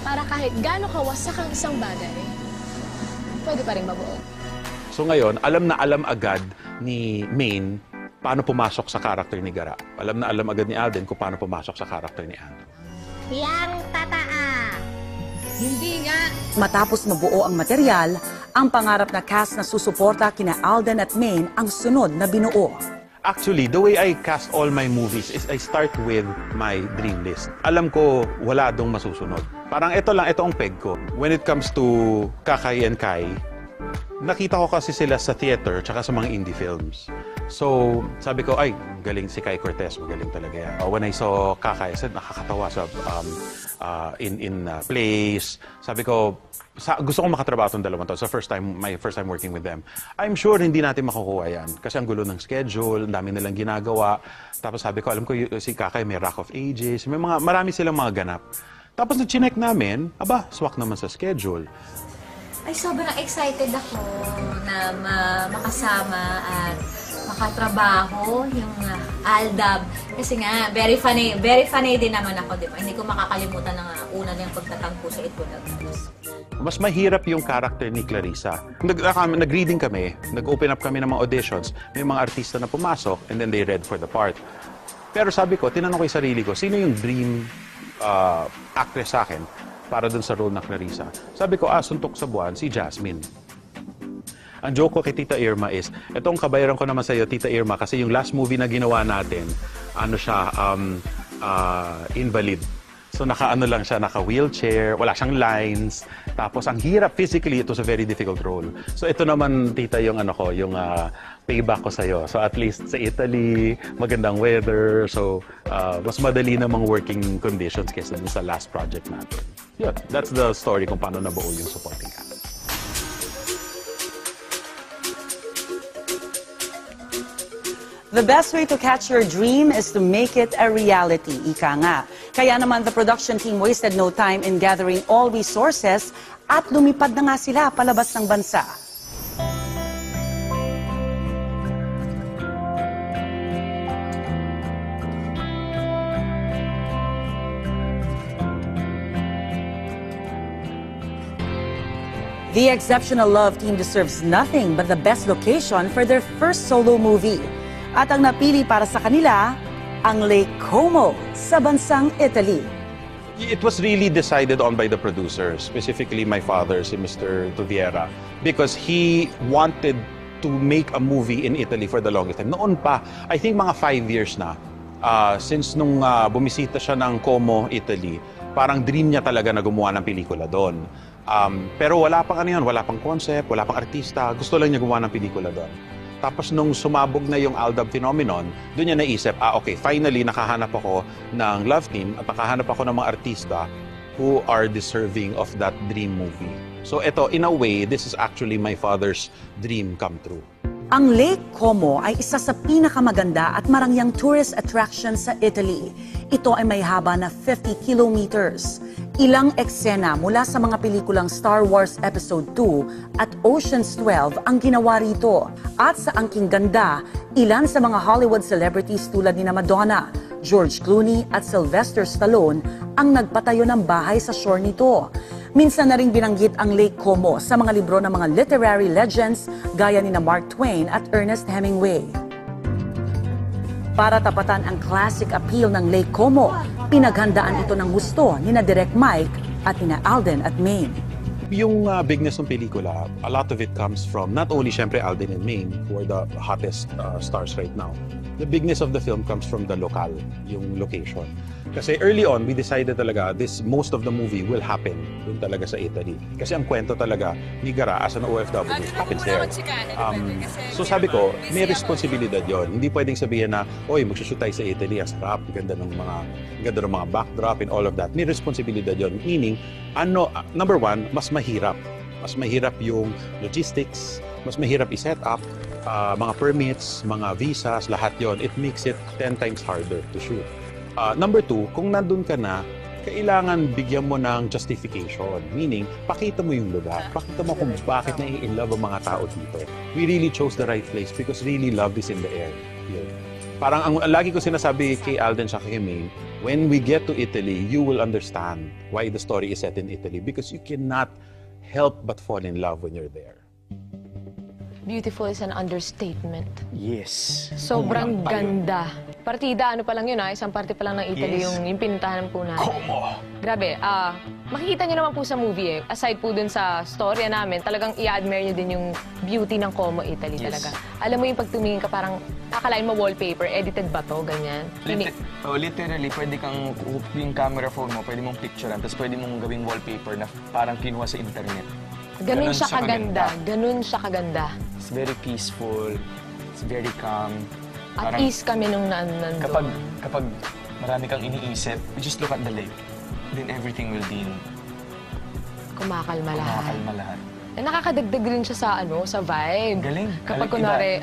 para kahit gaano kawasak ang isang bagay, pwede pa rin mabuo. So ngayon, alam na alam agad ni Maine paano pumasok sa character ni Gara. Alam na alam agad ni Alden kung paano pumasok sa character ni Andrew. Yang tataa. Hindi nga. Matapos mabuo ang material, ang pangarap na cast na susuporta kina Alden at Maine ang sunod na binuo. Actually, the way I cast all my movies is I start with my dream list. Alam ko, wala dong masusunod. Parang ito ang peg ko. When it comes to Kakay and Kai, nakita ko kasi sila sa theater tsaka sa mga indie films. So, sabi ko, ay, galing si Kai Cortez, magaling talaga yan. When I saw Kakay, I said, nakakatawa sa in plays. Sabi ko, gusto kong makatrabaho itong dalawang to. So, my first time working with them. I'm sure hindi natin makukuha yan. Kasi ang gulo ng schedule, ang dami nilang ginagawa. Tapos sabi ko, alam ko si Kakay may Rock of Ages, marami silang mga ganap. Tapos na-chinek namin, swak naman sa schedule. Ay, sobrang excited ako na makasama at makatrabaho yung Aldab. Kasi nga, very funny din naman ako, di ba? Hindi ko makakalimutan ng una niyang pagtatangko sa Itbulaga. Mas mahirap yung character ni Clarissa. Nag-reading kami, nag-open up kami ng mga auditions, may mga artista na pumasok, and then they read for the part. Pero sabi ko, tinanong ko yung sarili ko, sino yung dream actress sa akin para dun sa role na Clarissa? Sabi ko, suntok sa buwan, si Jasmine. Ang joke ko kay Tita Irma is, itong kabayaran ko naman sa iyo, Tita Irma, kasi yung last movie na ginawa natin, invalid. So naka-ano lang siya, naka-wheelchair, wala siyang lines, tapos ang hirap physically, it was a very difficult role. So ito naman, Tita, yung payback ko sa iyo. So at least sa Italy, magandang weather, so mas madali namang working conditions kaysa sa last project natin. Yeah, that's the story kung paano nabuo yung supporting cast. The best way to catch your dream is to make it a reality, ika nga. Kaya naman the production team wasted no time in gathering all resources at lumipad na nga sila palabas ng bansa. The Exceptional Love team deserves nothing but the best location for their first solo movie. At ang napili para sa kanila, ang Lake Como sa bansang Italy. It was really decided on by the producer, specifically my father, si Mr. Toviera, because he wanted to make a movie in Italy for the longest time. Noon pa, I think mga 5 years na, since nung bumisita siya ng Como, Italy, parang dream niya talaga na gumawa ng pelikula doon. Pero wala pang wala pang concept, wala pang artista, gusto lang niya gumawa ng pelikula doon. Tapos nung sumabog na yung Aldab phenomenon, doon niya naisip, okay, finally nakahanap ako ng love team at nakahanap ako ng mga artista who are deserving of that dream movie. So ito, in a way, this is actually my father's dream come true. Ang Lake Como ay isa sa pinakamaganda at marangyang tourist attraction sa Italy. Ito ay may haba na 50 kilometers. Ilang eksena mula sa mga pelikulang Star Wars Episode 2 at Ocean's 12 ang ginawa rito. At sa angking ganda, ilan sa mga Hollywood celebrities tulad ni Madonna, George Clooney at Sylvester Stallone ang nagpatayo ng bahay sa shore nito. Minsan na ring binanggit ang Lake Como sa mga libro ng mga literary legends gaya ni Mark Twain at Ernest Hemingway. Para tapatan ang classic appeal ng Lake Como, pinaghandaan ito ng gusto ni na Direk Mike at ni na Alden at Maine. Yung bigness ng pelikula, a lot of it comes from not only syempre Alden and Maine, who are the hottest stars right now. The bigness of the film comes from the local, yung location. Kasi early on, we decided talaga most of the movie will happen dun talaga sa Italy. Kasi ang kwento talaga ni Gara as an OFW happens there. So sabi ko, may responsibilidad yon. Hindi pwedeng sabihin na, oy, magsushoot tayo sa Italy, ang sarap, ganda ng mga backdrop and all of that. May responsibilidad yon. Meaning, number one, mas mahirap. Mas mahirap yung logistics, mas mahirap i-set up, mga permits, mga visas, lahat yon. It makes it 10 times harder to shoot. Number two, kung nandun ka na, kailangan bigyan mo ng justification. Meaning, pakita mo yung lugar. Pakita mo kung bakit nai-inlove ang mga tao dito. We really chose the right place because really love is in the air. Here. Parang ang lagi ko sinasabi kay Alden sa kay Maine, when we get to Italy, you will understand why the story is set in Italy because you cannot help but fall in love when you're there. Beautiful is an understatement. Yes. Sobrang ganda. Partida, ano pa lang yun isang parte pa lang ng Italy yung pinuntahan po namin. Como! Grabe, makikita nyo naman po sa movie aside po dun sa storya namin, talagang i-admire nyo din yung beauty ng Como, Italy talaga. Alam mo yung pag tumingin ka parang akalain mo wallpaper, edited ba to, ganyan? Literally, pwede kang yung camera phone mo, pwede mong picturean, tapos pwede mong gawing wallpaper na parang kinuha sa internet. Ganun siya kaganda. Ganun siya kaganda. It's very peaceful. It's very calm. At ease kami nung nandun. Kapag marami kang iniisip, you just look at the lake. Then everything will be kumakalma lahat. Kumakalma lahat. Nakakadagdag rin siya sa vibe. Galing. Kapag kunwari,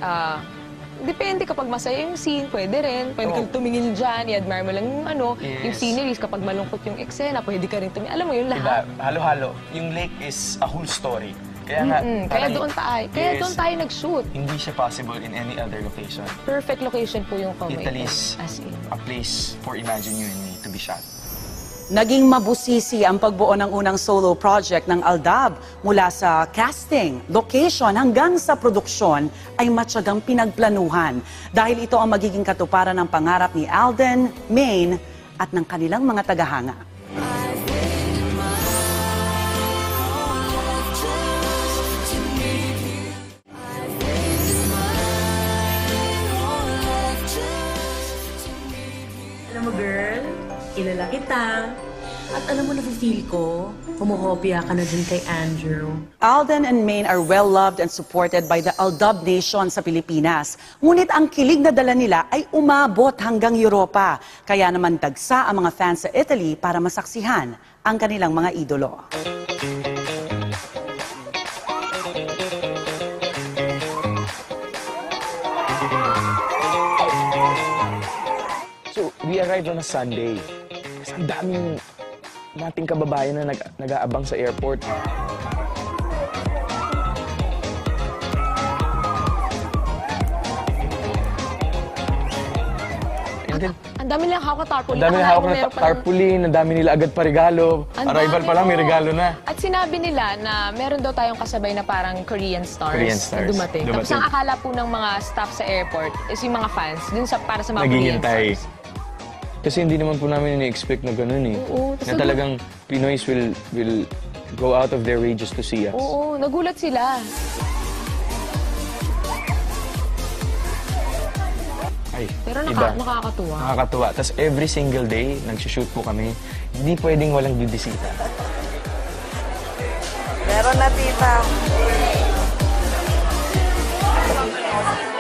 depende kapag masaya yung scene, pwede rin. Pwede kang tumingin dyan, i-admire mo lang yung yung sceneries. Kapag malungkot yung eksena, pwede ka rin tumingin. Alam mo yun lahat. Halo-halo. Yung lake is a whole story. Kaya nga, kaya doon tayo nag-shoot. Hindi siya possible in any other location. Perfect location po yung Como. Italy is a place for Imagine You and Me to be shot. Naging mabusisi ang pagbuo ng unang solo project ng Aldab. Mula sa casting, location hanggang sa produksyon ay matyagang pinagplanuhan. Dahil ito ang magiging katuparan ng pangarap ni Alden, Maine at ng kanilang mga tagahanga. Alam mo, girl, kilala kita. At alam mo, nafe-feel ko, humuhopya ka na dun kay Andrew. Alden and Maine are well-loved and supported by the Aldab Nation sa Pilipinas. Ngunit ang kilig na dala nila ay umabot hanggang Europa. Kaya naman dagsa ang mga fans sa Italy para masaksihan ang kanilang mga idolo. So, we arrived on a Sunday. Kasi ang daming nating kababayan na nag-aabang sa airport. And then, ang dami nilang hawak na tarpaulin. Ang dami nilang hawak na tarpaulin, ang dami nila agad pa regalo. Arrival pa lang, may regalo na. At sinabi nila na meron daw tayong kasabay na parang Korean stars na dumating. Tapos ang akala po ng mga staff sa airport is yung mga fans dun para sa mga Korean stars. Kasi hindi naman po namin ini-expect na gano'n eh. Oo, na talagang Pinoys will go out of their way just to see us. Oo, nagulat sila. Ay, pero iba. Nakakatuwa. Nakakatuwa. Tapos every single day, nagsushoot po kami. Hindi pwedeng walang bibisita. Meron na, tita.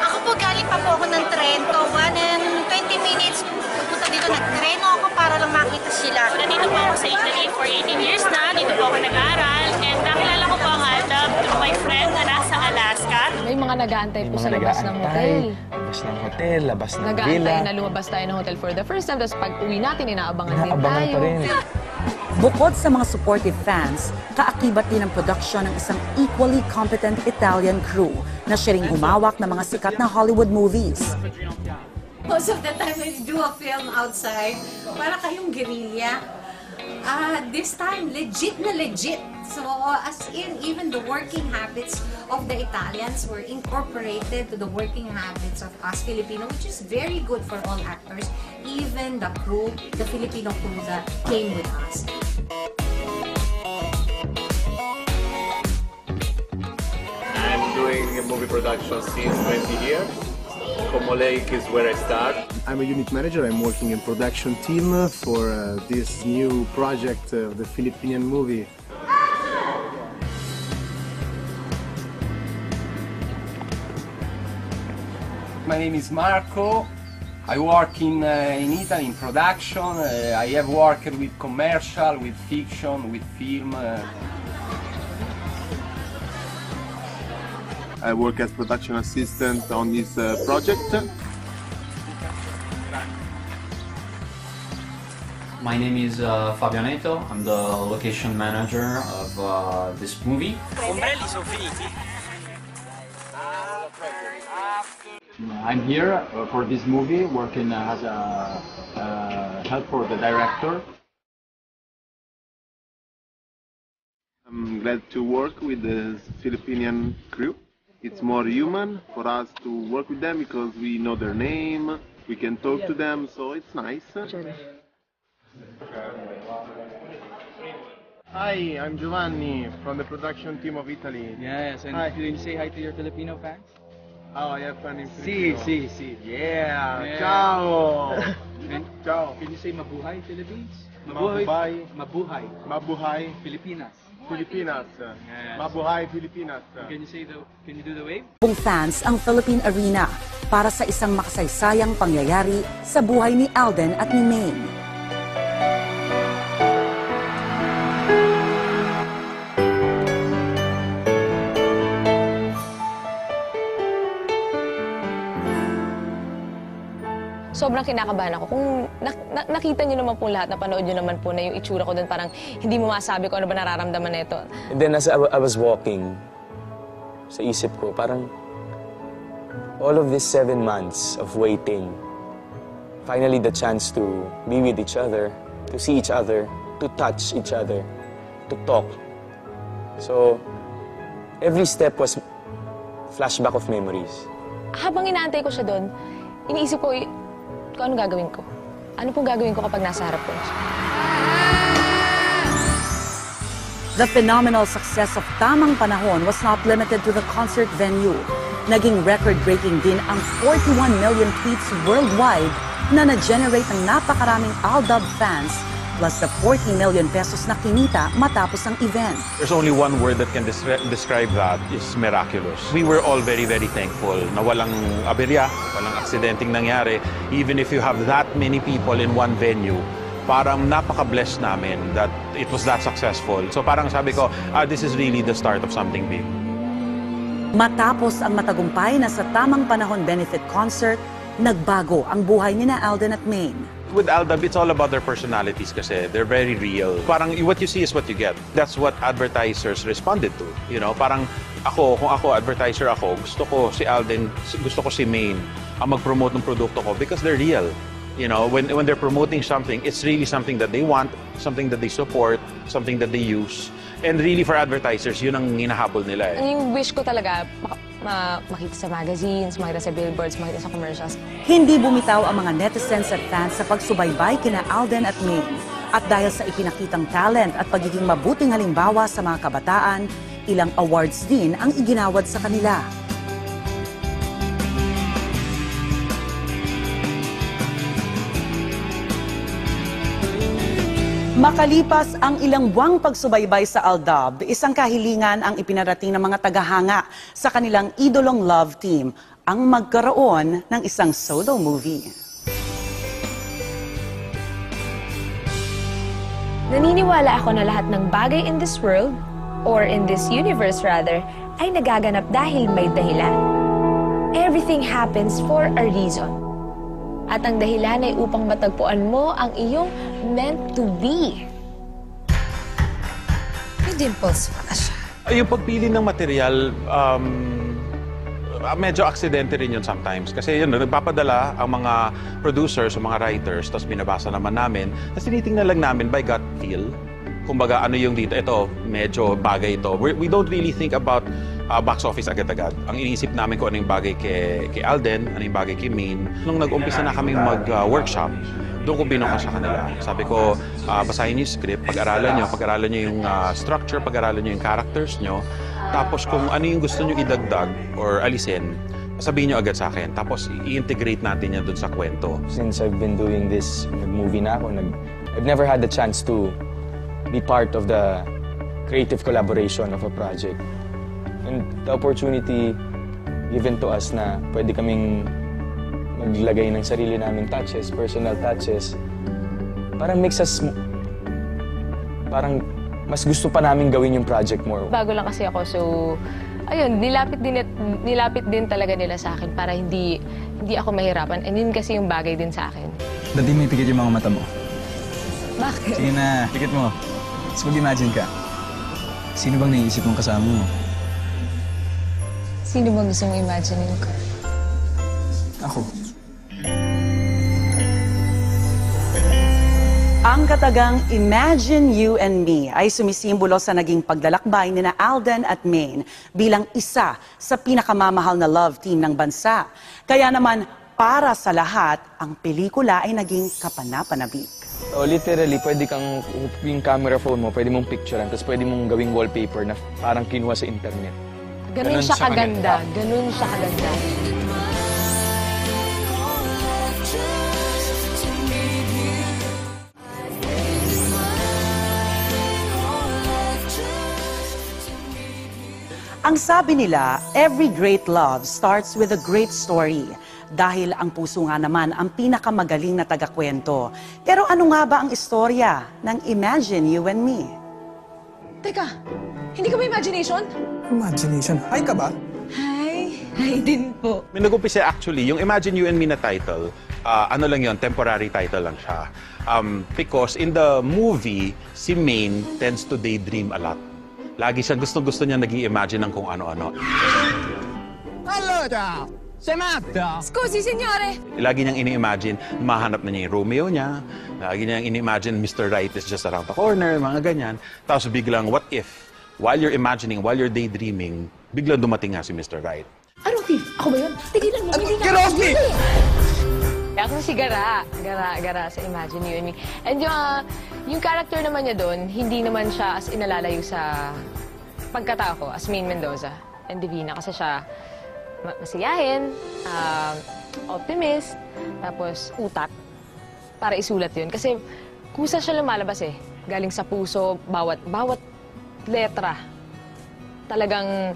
Ako po, galing pa po ako ng Trento. 1 and 20 minutes pupunta dito. Nagtreno ako para lang makita sila. Nandito po ako sa Italy for 18 years na. Dito po ako nag-aaral. And nakilala ko po ang Aldab through my friend na nasa Alaska. May mga nag-aantay po sa labas ng hotel. Labas ng hotel, labas ng villa. Nag-aantay na lumabas tayo ng hotel for the first time. Tapos pag uwi natin, inaabangan din tayo. Pa rin. Bukod sa mga supportive fans, kaakibat din ang production ng isang equally competent Italian crew na siya ring humawak ng mga sikat na Hollywood movies. Most of the time when you do a film outside, para kayong guerrilla. This time, legit na legit. So, as in, even the working habits of the Italians were incorporated to the working habits of us Filipino, which is very good for all actors, even the crew, the Filipino crew that came with us. I'm doing a movie production since 20 years. Como Lake is where I start. I'm a unit manager. I'm working in production team for this new project of the Filipinian movie. My name is Marco. I work in Italy in production. I have worked with commercial, with fiction, with film. I work as production assistant on this project. My name is Fabianetto. I'm the location manager of this movie. Ombrelli sono finiti? I'm here for this movie, working as a help for the director. I'm glad to work with the Filipinian crew. It's more human for us to work with them because we know their name, we can talk to them, so it's nice. Hi, I'm Giovanni from the production team of Italy. Yes, and Hi. can you say hi to your Filipino fans? Oh, I have fun in Si, Filipino. si, si. Yeah, ciao! Ciao! Can you say mabuhay Philippines? Mabuhay. Mabuhay. Mabuhay. Pilipinas. Pilipinas. Yes. Mabuhay Pilipinas. Can you do the wave? Kung fans ang Philippine Arena para sa isang makasaysayang pangyayari sa buhay ni Alden at ni Maine. Sobrang kinakabahan ako. Kung nakita niyo naman po lahat, napanood niyo naman po na yung itsura ko doon, parang hindi mo masabi kung ano ba nararamdaman nito. And then as I was walking, sa isip ko, parang all of these 7 months of waiting, finally the chance to be with each other, to see each other, to touch each other, to talk. So, every step was flashback of memories. Habang inaantay ko siya doon, iniisip ko, kung ano gagawin ko? Ano pong gagawin ko kapag nasa harap ko siya? The phenomenal success of Tamang Panahon was not limited to the concert venue. Naging record-breaking din ang 41 million tweets worldwide na na-generate ng napakaraming Aldab fans plus the 40 million pesos na kinita matapos ang event. There's only one word that can describe that, is miraculous. We were all very, very thankful na walang aberya, walang aksidenteng nangyari. Even if you have that many people in one venue, parang napaka-blessed namin that it was that successful. So parang sabi ko, this is really the start of something big. Matapos ang matagumpay na sa Tamang Panahon benefit concert, nagbago ang buhay ni na Alden at Maine. With Aldab, it's all about their personalities kasi they're very real. Parang what you see is what you get. That's what advertisers responded to. You know, parang kung ako, advertiser ako, gusto ko si Alden, gusto ko si Maine ang mag-promote ng produkto ko because they're real. You know, when they're promoting something, it's really something that they want, something that they support, something that they use. And really for advertisers, yun ang hinahabol nila eh. Yung wish ko talaga, makita sa magazines, makita sa billboards, makita sa commercials. Hindi bumitaw ang mga netizens at fans sa pagsubaybay kina Alden at Maine. At dahil sa ipinakitang talent at pagiging mabuting halimbawa sa mga kabataan, ilang awards din ang iginawad sa kanila. Makalipas ang ilang buwang pagsubaybay sa Aldab, isang kahilingan ang ipinarating ng mga tagahanga sa kanilang idolong love team, ang magkaroon ng isang solo movie. Naniniwala ako na lahat ng bagay in this world, or in this universe rather, ay nagaganap dahil may dahilan. Everything happens for a reason. At ang dahilan ay upang matagpuan mo ang iyong meant to be. May dimples pa siya. Yung pagpili ng material, medyo aksidente rin yun sometimes. Kasi yun, nagpapadala ang mga producers o mga writers, tapos binabasa naman namin, tapos tinitingnan lang namin by gut feel kumbaga ano yung dito, ito, medyo bagay ito. We don't really think about box office agad-agad. Ang iniisip namin kung ano yung bagay kay Alden, ano yung bagay kay Maine. Nung nag-umpisa na kaming mag-workshop, doon ko binuka sa kanila. Sabi ko, basahin niyo yung script, pag-aralan niyo yung structure, pag-aralan niyo yung characters niyo. Tapos kung ano yung gusto niyo idagdag or alisin, sabihin niyo agad sa akin. Tapos i-integrate natin yan doon sa kwento. Since I've been doing this, nag-movie na ako, I've never had the chance to be part of the creative collaboration of a project. And the opportunity given to us na pwede kaming maglagay ng sarili naming touches, personal touches, parang makes us, parang mas gusto pa namin gawin yung project more. Bago lang kasi ako, so ayun, nilapit din talaga nila sa akin para hindi ako mahirapan. And yun kasi yung bagay din sa akin. Dati may pikit yung mga mata mo. Bakit? Sige na, pikit mo. Tapos mag-imagine ka. Sino bang naiisip mong kasama mo? Sino bang gusto mong imaginin ko? Ako. Ang katagang Imagine You and Me ay sumisimbolo sa naging paglalakbay ni Alden at Maine bilang isa sa pinakamamahal na love team ng bansa. Kaya naman, para sa lahat, ang pelikula ay naging kapanapanabik. So literally, pwede kang, yung camera phone mo, pwede mong picturean, tapos pwede mong gawing wallpaper na parang kinuha sa internet. Ganun siya kaganda. Ganun siya kaganda. Ang sabi nila, every great love starts with a great story. Dahil ang puso nga naman ang pinakamagaling na tagakwento. Pero ano nga ba ang istorya ng Imagine You and Me? Teka, hindi ka ba imagination? Imagination? Hi ka ba? Hi. Hi din po. May nag-umpisa actually, yung Imagine You and Me na title, ano lang yun, temporary title lang siya. Because in the movie, si Maine tends to daydream a lot. Lagi siya gusto niya nag-i-imagine ng kung ano-ano. Allora, sei matta? Scusi, signore. Lagi niyang ini-imagine, mahanap na niya yung Romeo niya. Lagi niyang ini-imagine Mr. Right is just around the corner, mga ganyan. Tapos biglang, what if, while you're imagining, while you're daydreaming, biglang dumating nga si Mr. Right. Anong thief? Ako ba yun? Tigilan mo, hindi Get off me! Ako si Gara sa Imagine You and Me. And yung character naman niya doon, hindi naman siya as inalalayo sa pagkatao ko as Maine Mendoza and Divina. Kasi siya masiyahin, optimist, tapos utak para isulat yun. Kasi kusa siya lumalabas eh. Galing sa puso, bawat letra. Talagang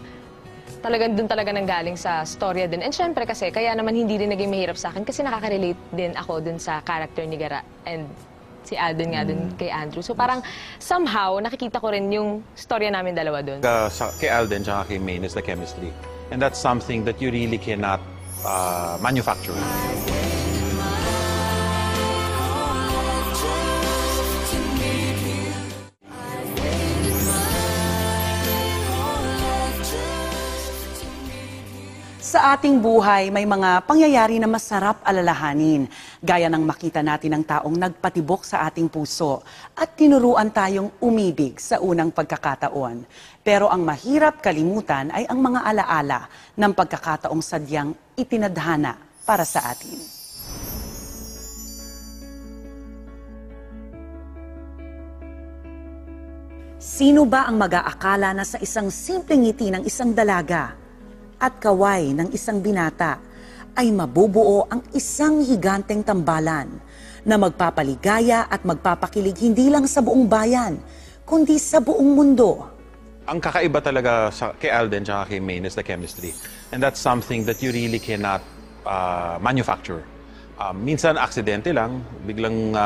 doon talaga nanggaling sa storya din. And syempre kasi, kaya naman hindi rin naging mahirap sa akin kasi nakaka-relate din ako dun sa character ni Gara and si Alden nga dun kay Andrew. So parang somehow, nakikita ko rin yung storya namin dalawa dun. Kay Alden at kay Maine is the chemistry. And that's something that you really cannot manufacture. Sa ating buhay, may mga pangyayari na masarap alalahanin, gaya ng makita natin ang taong nagpatibok sa ating puso at tinuruan tayong umibig sa unang pagkakataon. Pero ang mahirap kalimutan ay ang mga alaala ng pagkakataong sadyang itinadhana para sa atin. Sino ba ang mag-aakala na sa isang simpleng ngiti ng isang dalaga at kaway ng isang binata ay mabubuo ang isang higanteng tambalan na magpapaligaya at magpapakilig hindi lang sa buong bayan, kundi sa buong mundo. Ang kakaiba talaga kay Alden at kay Maine is the chemistry. And that's something that you really cannot manufacture. Minsan, aksidente lang, biglang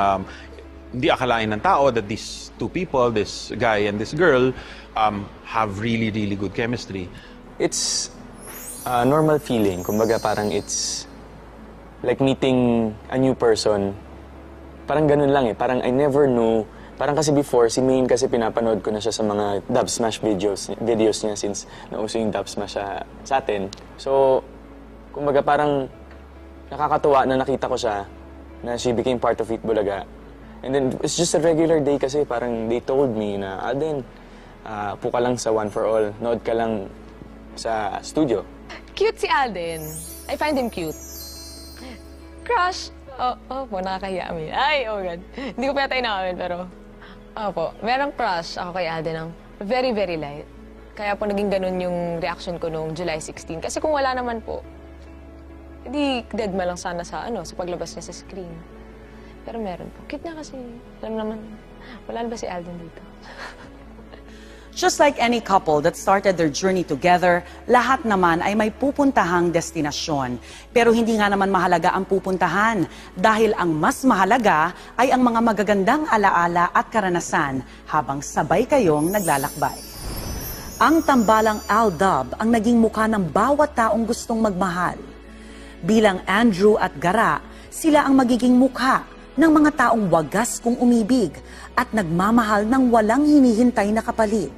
hindi akalain ng tao that these two people, this guy and this girl, have really, really good chemistry. It's normal feeling. Kumbaga parang it's like meeting a new person. Parang ganun lang eh. Parang I never knew. Parang kasi before, si Maine kasi pinapanood ko na siya sa mga Dub Smash videos niya since nauso yung Dub Smash sa atin. So, kumbaga parang nakakatuwa na nakita ko siya na she became part of Eat Bulaga. And then, it's just a regular day kasi parang they told me na, Alden, upo ka lang sa One for All. Nood ka lang sa studio. Cute si Alden. I find him cute. Crush. Po, nakakahiya kami. Ay, oh God. Hindi ko pa yata inamin, pero... Opo, merong crush ako kay Alden ng very, very light. Kaya po naging ganun yung reaction ko noong July 16. Kasi kung wala naman po, hindi dead ma lang sana sa paglabas niya sa screen. Pero meron po. Cute na kasi. Alam naman, wala na ba si Alden dito? Just like any couple that started their journey together, lahat naman ay may pupuntahang destinasyon. Pero hindi nga naman mahalaga ang pupuntahan dahil ang mas mahalaga ay ang mga magagandang alaala at karanasan habang sabay kayong naglalakbay. Ang tambalang Aldab ang naging mukha ng bawat taong gustong magmahal. Bilang Andrew at Gara, sila ang magiging mukha ng mga taong wagas kung umibig at nagmamahal ng walang hinihintay na kapalit.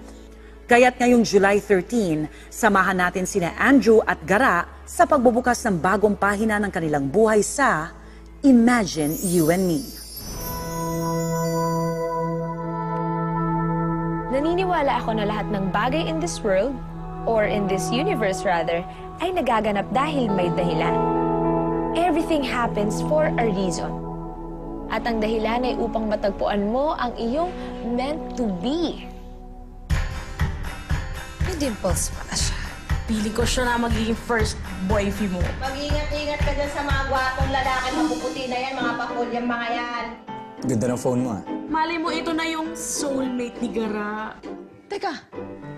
Kaya't ngayong July 13, samahan natin sina Andrew at Gara sa pagbubukas ng bagong pahina ng kanilang buhay sa Imagine You and Me. Naniniwala ako na lahat ng bagay in this world, or in this universe rather, ay nagaganap dahil may dahilan. Everything happens for a reason. At ang dahilan ay upang matagpuan mo ang iyong meant to be. May dimples pala siya. Pili ko siya na magiging first boyfriend mo. Mag-ingat-ingat ka dyan sa mga gwapong lalaki, mapuputi na yan, mga pakulyang mga yan. Ganda ng phone mo ah. Malay mo, ito na yung soulmate ni Gara. Teka,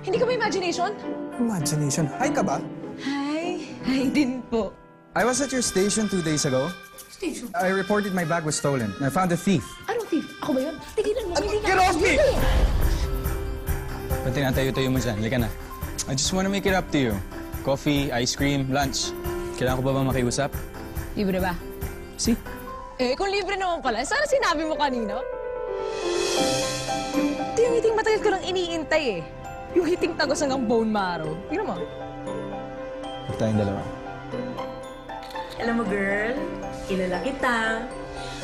hindi ka may imagination? Imagination? Hi ka ba? Hi. Hi din po. I was at your station 2 days ago. Station? I reported my bag was stolen. I found a thief. Anong thief? Ako ba yun? Tigilan mo. Get off me! Ba't tinatayo-tayo mo dyan? Halika na. I just want to make it up to you. Coffee, ice cream, lunch. Kailangan ko ba makiusap? Libre ba? See? Kung libre naman pala, sana sinabi mo kanina. Ito yung hiting matagal ko lang iniintay Yung hiting tagos hanggang bone marrow. Tingnan mo. Huwag tayong dalawa. Alam mo, girl, kilala kita.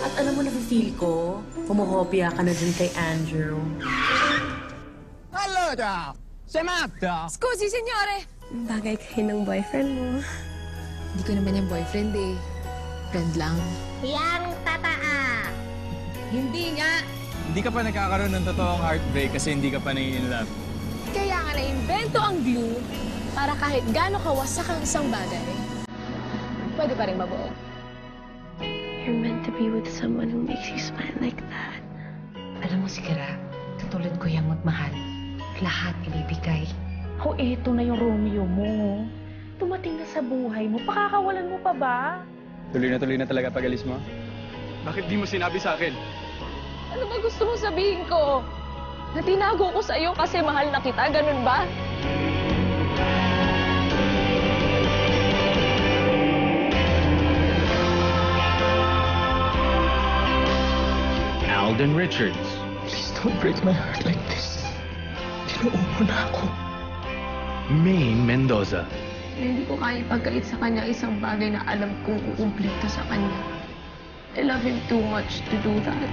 At alam mo, nafe-feel ko, kumuhopia ka na dyan kay Andrew. Allora, sei matta? Scusi, signore. Bagay kayo ng boyfriend mo. Hindi ko naman yung boyfriend Friend lang. Yang tataa. Hindi nga. Hindi ka pa nagkakaroon ng totoong heartbreak kasi hindi ka pa nai-inlove. Kaya nga na-invento ang glue para kahit gaano kawasak ang isang bagay, pwede pa rin mabuo. You're meant to be with someone who makes you smile like that. Alam mo si Gara, katulad ko yung magmahal. Lahat ibibigay. Eto na yung Romeo mo. Tumating na sa buhay mo. Pakakawalan mo pa ba? Tuloy na talaga pag-alis mo? Bakit di mo sinabi sa akin? Ano ba gusto mong sabihin ko? Na tinago ko sa'yo kasi mahal na kita, ganun ba? Alden Richards. Please don't break my heart like this. Tinuupo na ako. Maine Mendoza. Hindi ko kaya ipagkait sa kanya isang bagay na alam kong kukumplito sa kanya. I love him too much to do that.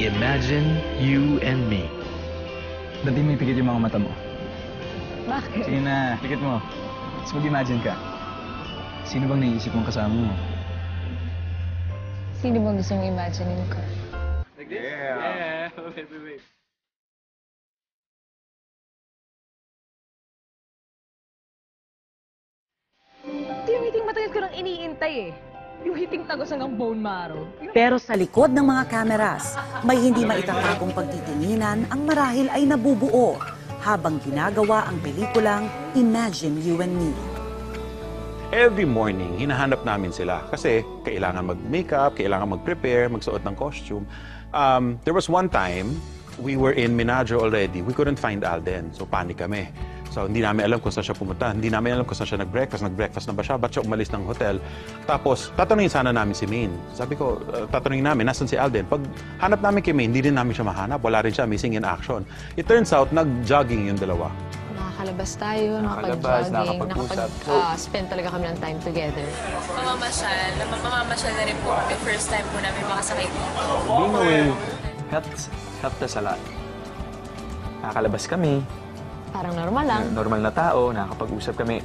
Imagine You and Me. Ba't di mo ipikit yung mga mata mo? Bakit? Sige na, pikit mo. Tapos mag-imagine ka. Sino bang naiisip mong kasama mo? Sino bang gusto mong imaginein ko? Like this? Yeah. Wait. Ito yung hiting matagal ko lang iniintay Yung hiting tagos hanggang bone marrow. Pero sa likod ng mga kameras, may hindi maitatagong pagtitinginan ang marahil ay nabubuo habang ginagawa ang pelikulang Imagine You and Me. Every morning, hinahanap namin sila kasi kailangan mag-makeup, kailangan mag-prepare, magsuot ng costume. There was one time, we were in Minadro already. We couldn't find Alden, so panic kami. So, hindi namin alam kung saan siya pumunta. Hindi namin alam kung saan siya nag-breakfast. Nag-breakfast na ba siya? Ba't siya umalis ng hotel? Tapos, tatanungin sana namin si Maine. Sabi ko, tatanungin namin, nasan si Alden? Pag hanap namin kay Maine, hindi din namin siya mahanap. Wala rin siya, missing in action. It turns out, nag-jogging yung dalawa. nakakalabas tayo, nakapag-jogging, nakapag-spend talaga kami ng time together. Mamamasyal na rin po kami. First time po namin makasakay dito. Being away helped us a lot. Nakakalabas kami. Parang normal lang. Normal na tao, nakakapag-usap kami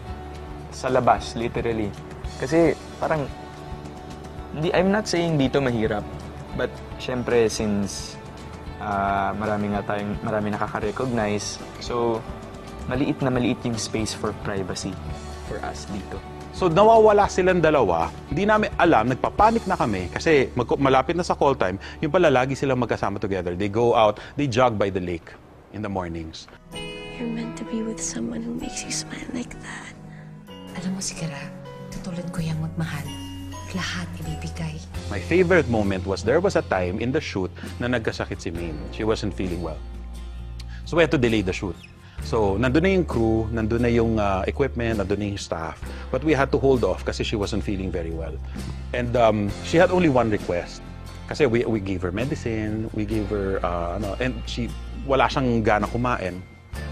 sa labas, literally. Kasi parang, I'm not saying dito mahirap, but syempre since marami nakaka-recognize, so maliit yung space for privacy for us dito. So nawawala silang dalawa, hindi namin alam, nagpapanik na kami kasi malapit na sa call time, yung pala lagi silang magkasama together. They go out, they jog by the lake in the mornings. You're meant to be with someone who makes you smile like that. Alam mo si Kara, tutulad ko yung magmahal. Lahat ibibigay. My favorite moment was there was a time in the shoot na nagkasakit si Maine. She wasn't feeling well. So we had to delay the shoot. So nandun na yung crew, nandun na yung equipment, nandun na yung staff. But we had to hold off kasi she wasn't feeling very well. And she had only one request. Kasi we gave her medicine, we gave her, and wala siyang gana kumain.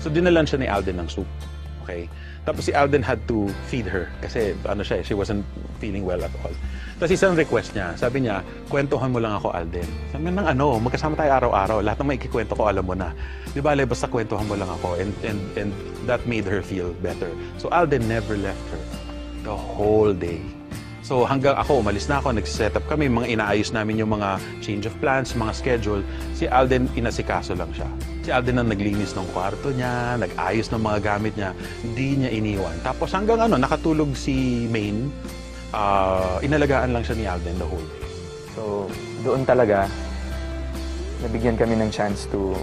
So dinalan siya ni Alden ng soup. Okay? Tapos si Alden had to feed her kasi she wasn't feeling well at all. Tapos isang request niya, sabi niya, kwentuhan mo lang ako, Alden. Sabi niya, magkasama tayo araw-araw. Lahat ng may ikikwento ko, alam mo na. Di ba, basta kwentuhan mo lang ako. And that made her feel better. So Alden never left her the whole day. So hanggang ako, umalis na ako, nag-set up kami, mga inaayos namin yung mga change of plans, mga schedule. Si Alden, inasikaso lang siya. Si Alden ang naglinis ng kwarto niya, nag-ayos ng mga gamit niya, hindi niya iniwan. Tapos hanggang nakatulog si Maine, inalagaan lang siya ni Alden the whole day. So doon talaga, nabigyan kami ng chance to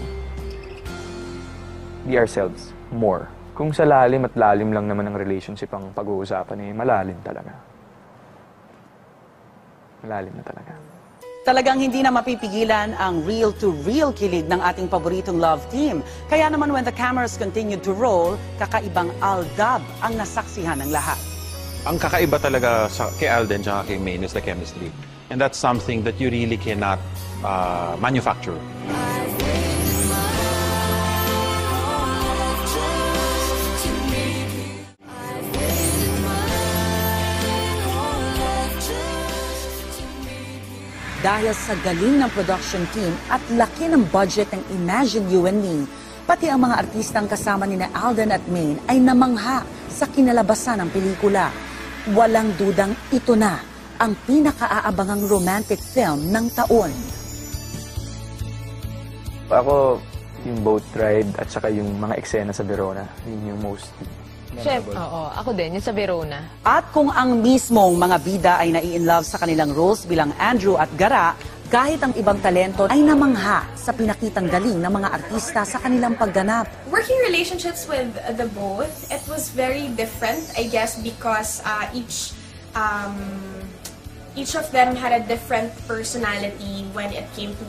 be ourselves more. Kung sa lalim at lalim lang naman ng relationship ang pag-uusapan, malalim talaga. Malalim na talaga. Talagang hindi na mapipigilan ang real-to-real kilig ng ating paboritong love team. Kaya naman when the cameras continued to roll, kakaibang Aldab ang nasaksihan ng lahat. Ang kakaiba talaga kay Alden at kay Maine is the chemistry. And that's something that you really cannot manufacture. Dahil sa galing ng production team at laki ng budget ng Imagine You and Me, pati ang mga artistang kasama ni Alden at Maine ay namangha sa kinalabasan ng pelikula. Walang dudang ito na ang pinakaaabangang romantic film ng taon. Ako, yung boat ride at saka yung mga eksena sa Verona, yun yung most Chef, ako din, yung sa Verona. At kung ang mismong mga bida ay nai-inlove sa kanilang roles bilang Andrew at Gara, kahit ang ibang talento ay namangha sa pinakitang galing ng mga artista sa kanilang pagganap. Working relationships with the both, it was very different, I guess, because each of them had a different personality when it came to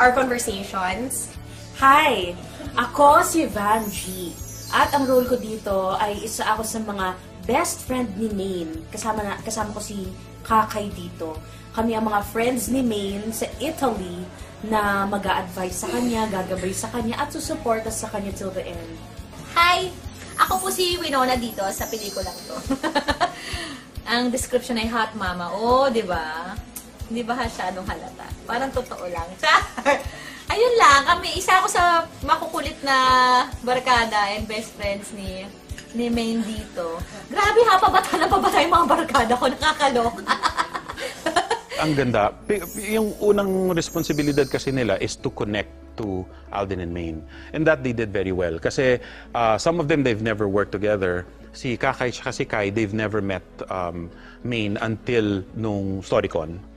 our conversations. Hi! Ako si Vanji. At ang role ko dito ay isa ako sa mga best friend ni Maine. Kasama ko si Kakay dito. Kami ang mga friends ni Maine sa Italy na mag-a-advise sa kanya, gagabay sa kanya, at susuporta sa kanya till the end. Hi! Ako po si Winona dito sa pelikulang to. Ang description ay hot mama. Oh, di ba? Hindi ba masyadong halata? Parang totoo lang. Ayun lang, isa ako sa makukulit na barkada and best friends ni Maine dito. Grabe ha, pabata yung mga barkada ko, nakakaloka. Ang ganda. Yung unang responsibilidad kasi nila is to connect to Alden and Maine. And that they did very well. Kasi some of them, they've never worked together. Si Kakay at si Kai, they've never met Maine until nung Storycon.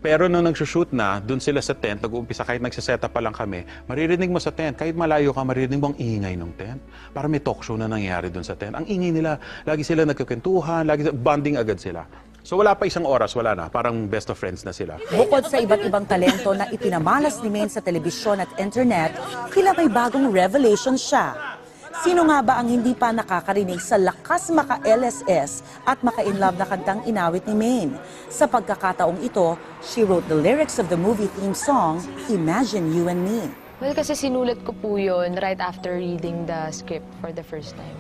Pero nung nagsushoot na, dun sila sa tent, nag-uumpisa, kahit nagsaset up pa lang kami, maririnig mo sa tent, kahit malayo ka, maririnig mo ang ingay ng tent. Para may talk show na nangyayari dun sa tent. Ang ingay nila, lagi sila nagkukwentuhan, bonding agad sila. So wala pa isang oras, wala na. Parang best of friends na sila. Bukod sa iba't ibang talento na ipinamalas ni Maine sa telebisyon at internet, tila may bagong revelation siya. Sino nga ba ang hindi pa nakakarinig sa lakas maka-LSS at maka-inlove na kantang inawit ni Maine? Sa pagkakataong ito, she wrote the lyrics of the movie theme song, Imagine You and Me. Well, kasi sinulat ko po yun right after reading the script for the first time.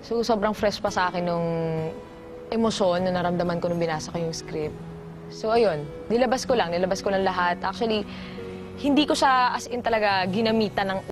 So, sobrang fresh pa sa akin nung emosyon na naramdaman ko nung binasa ko yung script. So, ayun. Nilabas ko lang lahat. Actually, hindi ko siya as in talaga ginamitan ng